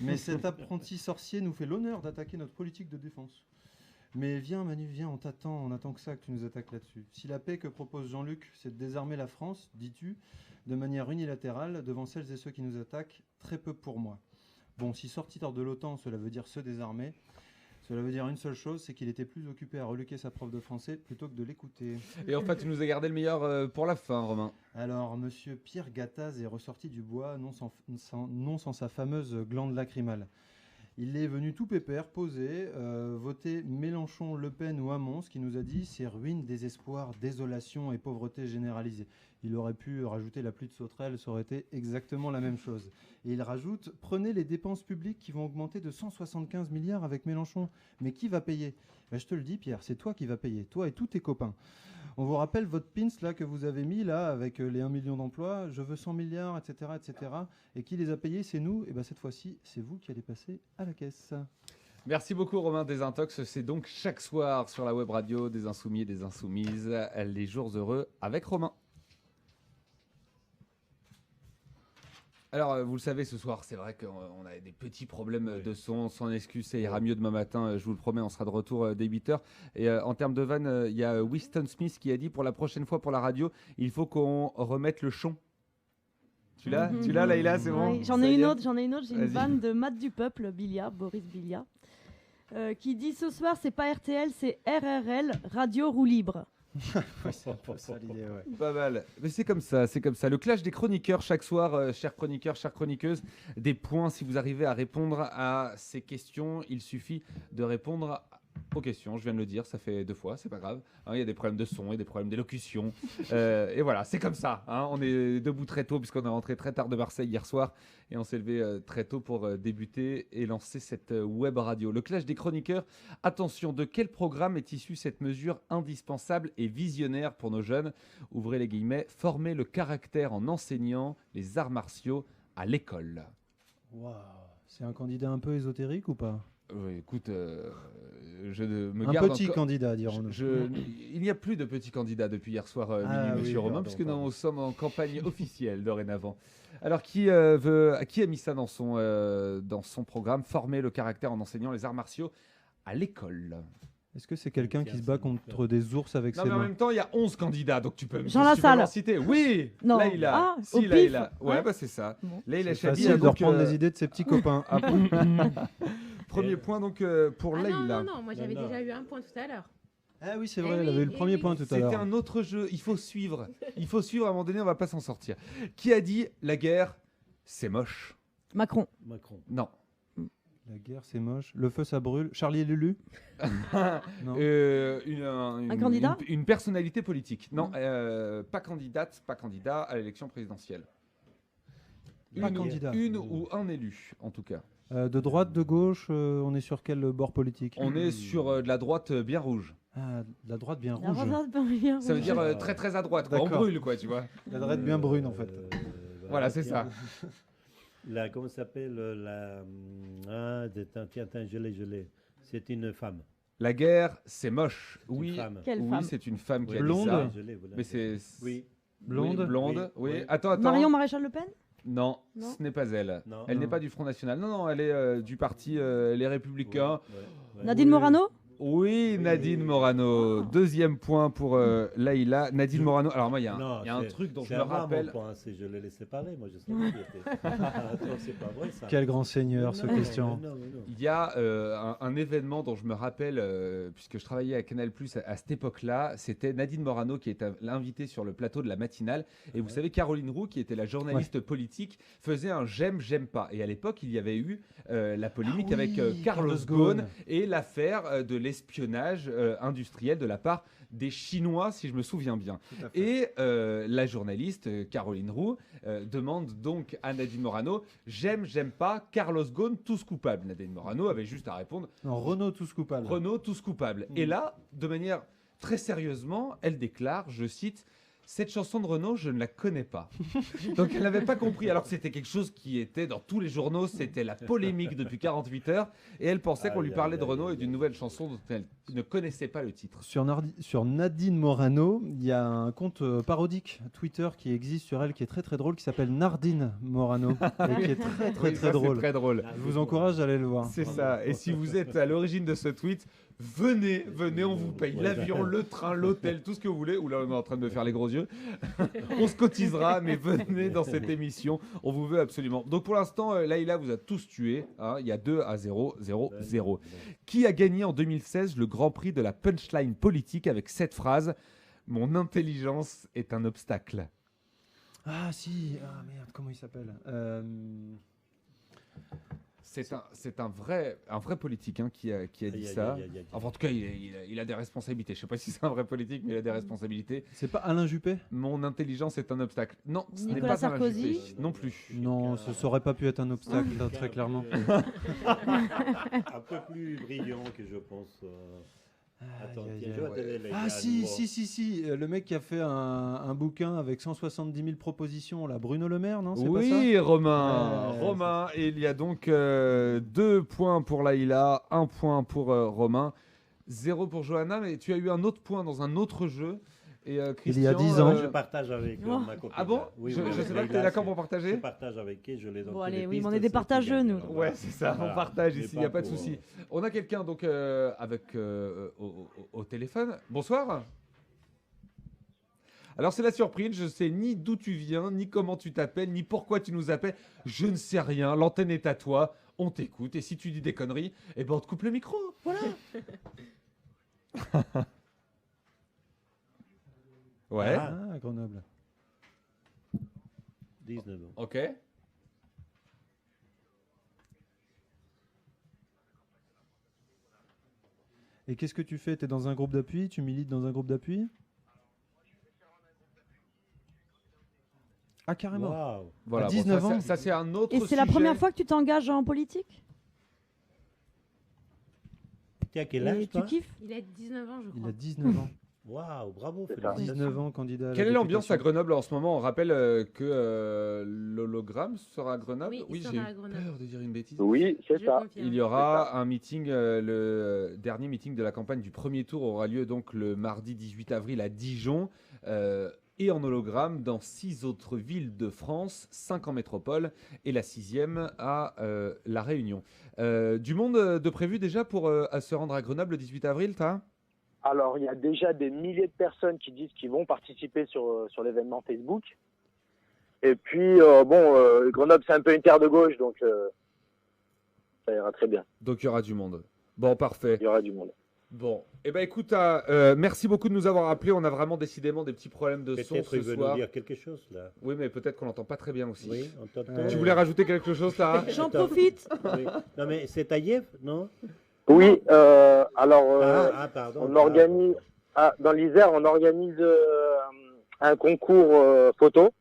Mais cet apprenti sorcier nous fait l'honneur d'attaquer notre politique de défense. Mais viens Manu, viens, on attend que ça, que tu nous attaques là-dessus. Si la paix que propose Jean-Luc, c'est de désarmer la France, dis-tu, de manière unilatérale, devant celles et ceux qui nous attaquent, très peu pour moi. Bon, si sortir de l'OTAN, cela veut dire se désarmer, cela veut dire une seule chose, c'est qu'il était plus occupé à reluquer sa prof de français plutôt que de l'écouter. Et enfin, tu nous as gardé le meilleur pour la fin, Romain. Alors, monsieur Pierre Gattaz est ressorti du bois, non sans sa fameuse glande lacrymale. Il est venu tout pépère, posé, voter Mélenchon, Le Pen ou Hamon, ce qui nous a dit c'est ruine, désespoir, désolation et pauvreté généralisée. Il aurait pu rajouter la pluie de sauterelles, ça aurait été exactement la même chose. Et il rajoute, prenez les dépenses publiques qui vont augmenter de 175 milliards avec Mélenchon. Mais qui va payer ? Ben, je te le dis Pierre, c'est toi qui vas payer, toi et tous tes copains. On vous rappelle votre pins là, que vous avez mis là, avec les 1 million d'emplois, je veux 100 milliards, etc., etc. Et qui les a payés ? C'est nous. Et ben cette fois-ci, c'est vous qui allez passer à la caisse. Merci beaucoup Romain Desintox. C'est donc chaque soir sur la web radio des Insoumis et des Insoumises, les jours heureux avec Romain. Alors, vous le savez, ce soir, c'est vrai qu'on a des petits problèmes de son. Sans excuse, ça ira mieux demain matin. Je vous le promets, on sera de retour dès 8h. Et en termes de vanne, il y a Winston Smith qui a dit pour la prochaine fois pour la radio, il faut qu'on remette le chon. Tu l'as, Laïla, c'est bon. Oui, j'en ai une autre. J'ai une vanne de Matt du Peuple, Boris Bilia, qui dit ce soir, c'est pas RTL, c'est RRL, Radio Roue Libre. C'est un peu ça l'idée, ouais. Pas mal. Mais c'est comme ça. Le clash des chroniqueurs chaque soir, chers chroniqueurs, chères chroniqueuses, des points si vous arrivez à répondre à ces questions. Il suffit de répondre aux questions. Je viens de le dire, ça fait 2 fois, c'est pas grave. Il y a des problèmes de son et des problèmes d'élocution. Et voilà, c'est comme ça. On est debout très tôt puisqu'on est rentré très tard de Marseille hier soir et on s'est levé très tôt pour débuter et lancer cette web radio. Le clash des chroniqueurs. Attention, de quel programme est issue cette mesure indispensable et visionnaire pour nos jeunes ? Ouvrez les guillemets. Former le caractère en enseignant les arts martiaux à l'école. Waouh, c'est un candidat un peu ésotérique ou pas ? Oui, écoute, je me un garde petit candidat, dirons-nous. Il n'y a plus de petits candidats depuis hier soir minuit, monsieur Romain, puisque nous sommes en campagne officielle dorénavant. Alors, qui a mis ça dans son programme, former le caractère en enseignant les arts martiaux à l'école ? Est-ce que c'est quelqu'un qui se bat contre des ours avec ses mains ? Non, mais en même temps, il y a 11 candidats, donc tu peux Jean Lassalle. en citer. Oui, non. Laïla. Ah, si, au Laïla. pif. Ouais, bah c'est ça. Bon. Laïla C'est Chabi facile de reprendre les idées de ses petits copains. Premier point donc pour Laïla. Non, moi j'avais déjà eu un point tout à l'heure. Ah oui, c'est vrai, elle avait eu le premier point tout à l'heure. C'était un autre jeu, il faut suivre. À un moment donné, on va pas s'en sortir. Qui a dit la guerre, c'est moche ? Macron. Non. La guerre, c'est moche. Le feu, ça brûle. Charlie et Lulu. Non. Un candidat ? Une personnalité politique. Non, pas candidat à l'élection présidentielle. Une ou un élu, en tout cas. De droite, de gauche, on est sur quel bord politique ? On est sur de la droite bien rouge. Ah, de la droite bien rouge. Ça veut dire très très à droite, quoi. On brûle, quoi, tu vois. La droite bien brune, en fait. Voilà, c'est ça. Comment s'appelle tiens, je l'ai. C'est une femme. La guerre, c'est moche. Oui, Quelle femme ? c'est une femme qui a blonde. dit ça. Mais c'est oui. Blonde. Oui. Attends. Marion Maréchal Le Pen ? Non, ce n'est pas elle. Elle n'est pas du Front National. Non, elle est du parti Les Républicains. Nadine Morano ? Oui, Nadine Morano. Deuxième point pour Laïla. Nadine Morano. Alors moi, il y a un truc dont je me rappelle. Je l'ai laissé parler, moi je savais qu'il était. C'est pas vrai ça. Quel grand seigneur, ce Christian. Il y a un événement dont je me rappelle, puisque je travaillais à Canal+ à cette époque-là. C'était Nadine Morano qui était l'invitée sur le plateau de la matinale. Et vous savez, Caroline Roux, qui était la journaliste politique, faisait un j'aime, j'aime pas. Et à l'époque, il y avait eu la polémique avec Carlos Ghosn et l'affaire de l'espionnage industriel de la part des Chinois, si je me souviens bien. Et la journaliste Caroline Roux demande donc à Nadine Morano j'aime, j'aime pas, Carlos Ghosn, tous coupables. Nadine Morano avait juste à répondre non, Renault, tous coupables. Renault, tous coupables. Et là, de manière très sérieusement, elle déclare, je cite, cette chanson de Renaud, je ne la connais pas. Donc elle n'avait pas compris, alors que c'était quelque chose qui était dans tous les journaux, c'était la polémique depuis 48 heures, et elle pensait qu'on lui parlait de Renaud et d'une nouvelle chanson dont elle ne connaissait pas le titre. Sur Nadine Morano, il y a un compte parodique Twitter qui existe sur elle, qui est très très drôle, qui s'appelle Nardine Morano, et qui est très très très drôle. Très drôle. Je vous encourage à aller le voir. C'est ça, et si vous êtes à l'origine de ce tweet, venez, on vous paye l'avion, le train, l'hôtel, tout ce que vous voulez. Ou là, on est en train de me faire les gros yeux. On se cotisera, mais venez dans cette émission. On vous veut absolument. Donc pour l'instant, Laïla vous a tous tués. Hein. Il y a 2-0-0-0. Qui a gagné en 2016 le Grand Prix de la punchline politique avec cette phrase « Mon intelligence est un obstacle ». Ah si, ah merde, comment il s'appelle C'est un vrai politique qui a dit ça. Enfin, en tout cas, il a des responsabilités. Je ne sais pas si c'est un vrai politique, mais il a des responsabilités. C'est pas Alain Juppé ? Mon intelligence est un obstacle. Non, ce n'est Nicolas pas Sarkozy Alain Juppé. Non plus. Non, ce n'aurait pas pu être un obstacle, très clairement. Un peu plus brillant que je pense. Attends, si, le mec qui a fait un bouquin avec 170 000 propositions, là, Bruno Le Maire, non ? C'est pas ça ? Oui, Romain. Et il y a donc 2 points pour Laïla, 1 point pour Romain, 0 pour Johanna, mais tu as eu un autre point dans un autre jeu. Et Christian, il y a 10 ans. Je partage avec ma copine. Ah bon ? Oui, je sais pas que tu es d'accord pour partager ? Je partage avec elle, je les donne. Bon, allez, oui, mais on est des partageux, nous. Ouais, c'est ça, on partage ici, il n'y a pas de souci. On a quelqu'un donc au téléphone. Bonsoir. Alors c'est la surprise, je ne sais ni d'où tu viens, ni comment tu t'appelles, ni pourquoi tu nous appelles. Je ne sais rien, l'antenne est à toi, on t'écoute. Et si tu dis des conneries, eh ben on te coupe le micro, voilà. Ouais. Ah, Grenoble. 19 ans. Ok. Et qu'est-ce que tu fais ? Tu es dans un groupe d'appui ? Tu milites dans un groupe d'appui ? Ah, carrément. Wow. Voilà, à 19 ans. Ça c'est un autre Et c'est la première fois que tu t'engages en politique ? Tu as quel âge, toi ? Tu kiffes ? Il a 19 ans, je crois. Il a 19 ans. Waouh, bravo. 19 ans, candidat. Quelle est l'ambiance à Grenoble en ce moment ? On rappelle que l'hologramme sera à Grenoble. Oui, j'ai eu peur de dire une bêtise. Oui, c'est ça. Il y aura un meeting, le dernier meeting de la campagne du premier tour aura lieu donc le mardi 18 avril à Dijon. Et en hologramme dans 6 autres villes de France, 5 en métropole et la 6e à La Réunion. Du monde de prévu déjà pour se rendre à Grenoble le 18 avril, t'as ? Alors, il y a déjà des milliers de personnes qui disent qu'ils vont participer sur l'événement Facebook. Et puis, Grenoble, c'est un peu une terre de gauche, donc ça ira très bien. Donc, il y aura du monde. Bon, parfait. Il y aura du monde. Bon, eh ben écoute, merci beaucoup de nous avoir appelés. On a vraiment décidément des petits problèmes de son Peut-être ce il veut soir. nous dire quelque chose, là. Oui, mais peut-être qu'on l'entend pas très bien aussi. Oui, on t'entend. Tu voulais rajouter quelque chose, Tara ? J'en profite. Oui. Non, mais c'est Taïev, non ? Oui, pardon. on organise, dans l'Isère, on organise un concours photo.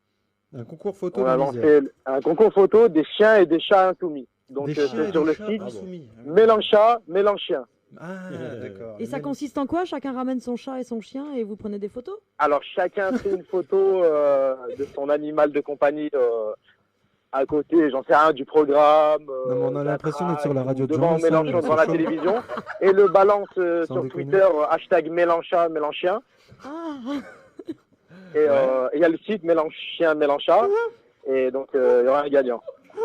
Un concours photo. On a lancé un concours photo des chiens et des chats insoumis. Donc c'est sur le site Mélanchat, Mélanchien. Ah, d'accord. Et ça consiste en quoi ? Chacun ramène son chat et son chien et vous prenez des photos ? Alors chacun fait une photo de son animal de compagnie à côté, j'en sais rien, du programme. Non, mais on a l'impression d'être sur la radio de devant Jean Mélenchon devant la télévision et le balance sur Twitter #Mélanchat, Mélanchien. Ah. Et il y a le site Mélanchien, Mélanchat. Et donc il y aura un gagnant.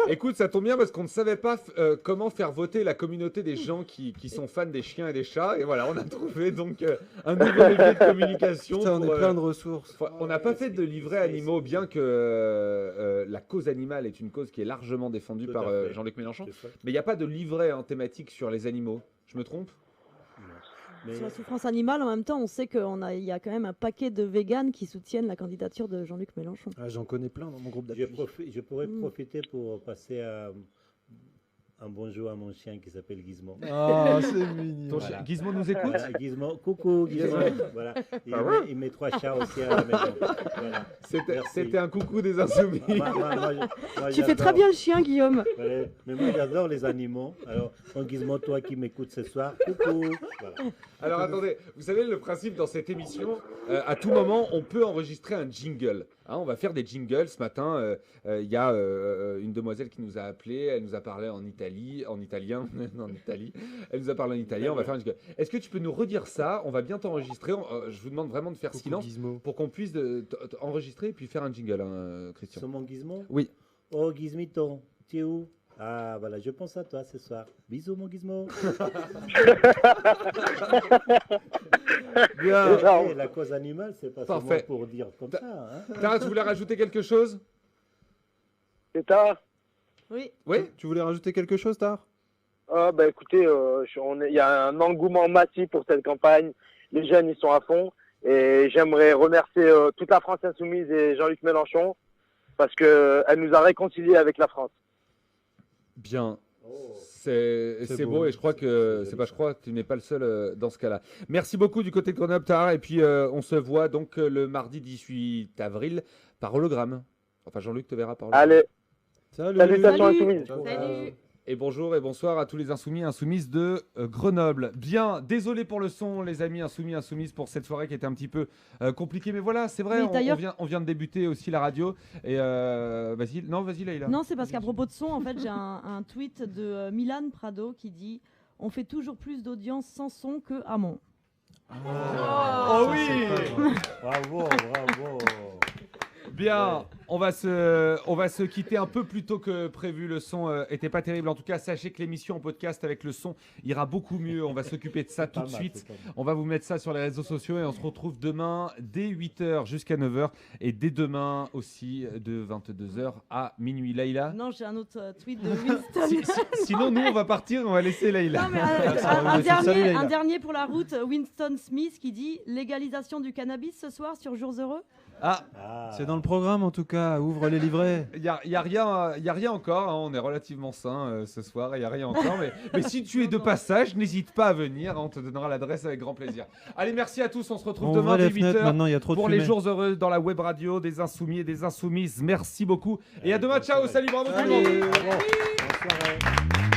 Écoute, ça tombe bien parce qu'on ne savait pas comment faire voter la communauté des gens qui sont fans des chiens et des chats. Et voilà, on a trouvé donc un nouveau levier de communication. Putain, on est plein de ressources. On n'a pas fait de livrets animaux, bien que la cause animale est une cause qui est largement défendue par Jean-Luc Mélenchon. Mais il n'y a pas de livret thématique sur les animaux. Je me trompe ? Sur la souffrance animale, en même temps, on sait qu'il y a quand même un paquet de véganes qui soutiennent la candidature de Jean-Luc Mélenchon. Ah, j'en connais plein dans mon groupe d'appui. Je pourrais profiter pour passer un bonjour à mon chien qui s'appelle Gizmo. Ah, c'est mignon. Voilà. Gizmo nous écoute. Voilà, Gizmo, coucou Gizmo. Voilà. Il met 3 chats aussi à la maison. Voilà. C'était un coucou des insoumis. Tu fais très bien le chien, Guillaume. Voilà. Mais moi, j'adore les animaux. Alors, Gizmo, toi qui m'écoutes ce soir, coucou. Voilà. Alors, attendez, vous savez le principe dans cette émission, à tout moment, on peut enregistrer un jingle. Hein, on va faire des jingles. Ce matin, il y a une demoiselle qui nous a appelé. Elle nous a parlé en Italie, en italien, en Italie. Elle nous a parlé en italien. On va faire un jingle. Est-ce que tu peux nous redire ça? On va bien t'enregistrer. Je vous demande vraiment de faire silence pour qu'on puisse enregistrer et puis faire un jingle, hein, Christian. Sur mon Gizmo? Oui. Oh, Gizmito, tu es où? Ah, voilà, je pense à toi ce soir. Bisous, mon Gizmo. Bien. Et la cause animale, c'est pas seulement pour dire comme ça. Hein. Tara, tu voulais rajouter quelque chose? C'est Tara? Oui. Oui. Tu voulais rajouter quelque chose, Tar? Bah écoutez, il y a un engouement massif pour cette campagne. Les jeunes, ils sont à fond. Et j'aimerais remercier toute la France Insoumise et Jean-Luc Mélenchon parce qu'elle nous a réconciliés avec la France. Bien. C'est beau et je crois que tu n'es pas le seul dans ce cas-là. Merci beaucoup du côté de Grenoble, Tara. Et puis on se voit donc le mardi 18 avril par hologramme. Enfin, Jean-Luc te verra par hologramme. Allez. Salutations insoumises. Salut. Et bonjour et bonsoir à tous les insoumis et insoumises de Grenoble. Bien, désolé pour le son, les amis insoumis et insoumises, pour cette soirée qui était un petit peu compliquée. Mais voilà, c'est vrai, on vient de débuter aussi la radio. Et vas-y, Laïla. Non, c'est parce qu'à propos de son, en fait, j'ai un tweet de Milan Prado qui dit « On fait toujours plus d'audience sans son que Hamon ». Oh oui. Bravo. Bien, on va se quitter un peu plus tôt que prévu. Le son était pas terrible. En tout cas, sachez que l'émission en podcast avec le son ira beaucoup mieux. On va s'occuper de ça tout de suite. On va vous mettre ça sur les réseaux sociaux et on se retrouve demain dès 8h jusqu'à 9h et dès demain aussi de 22h à minuit. Laïla? Non, j'ai un autre tweet de Winston. Sinon, nous, on va partir, on va laisser Laïla. Non, mais un dernier pour la route, Winston Smith qui dit « Légalisation du cannabis ce soir sur Jours Heureux ». C'est dans le programme en tout cas, ouvre les livrets. Il y a rien encore, hein. On est relativement sain ce soir, il y a rien encore, mais si tu es de passage, n'hésite pas à venir, on te donnera l'adresse avec grand plaisir. Allez, merci à tous, on se retrouve demain dès 8h pour les jours heureux dans la web radio des insoumis et des insoumises. Merci beaucoup et à demain, ciao, salut, bravo tout le monde. Bonne soirée.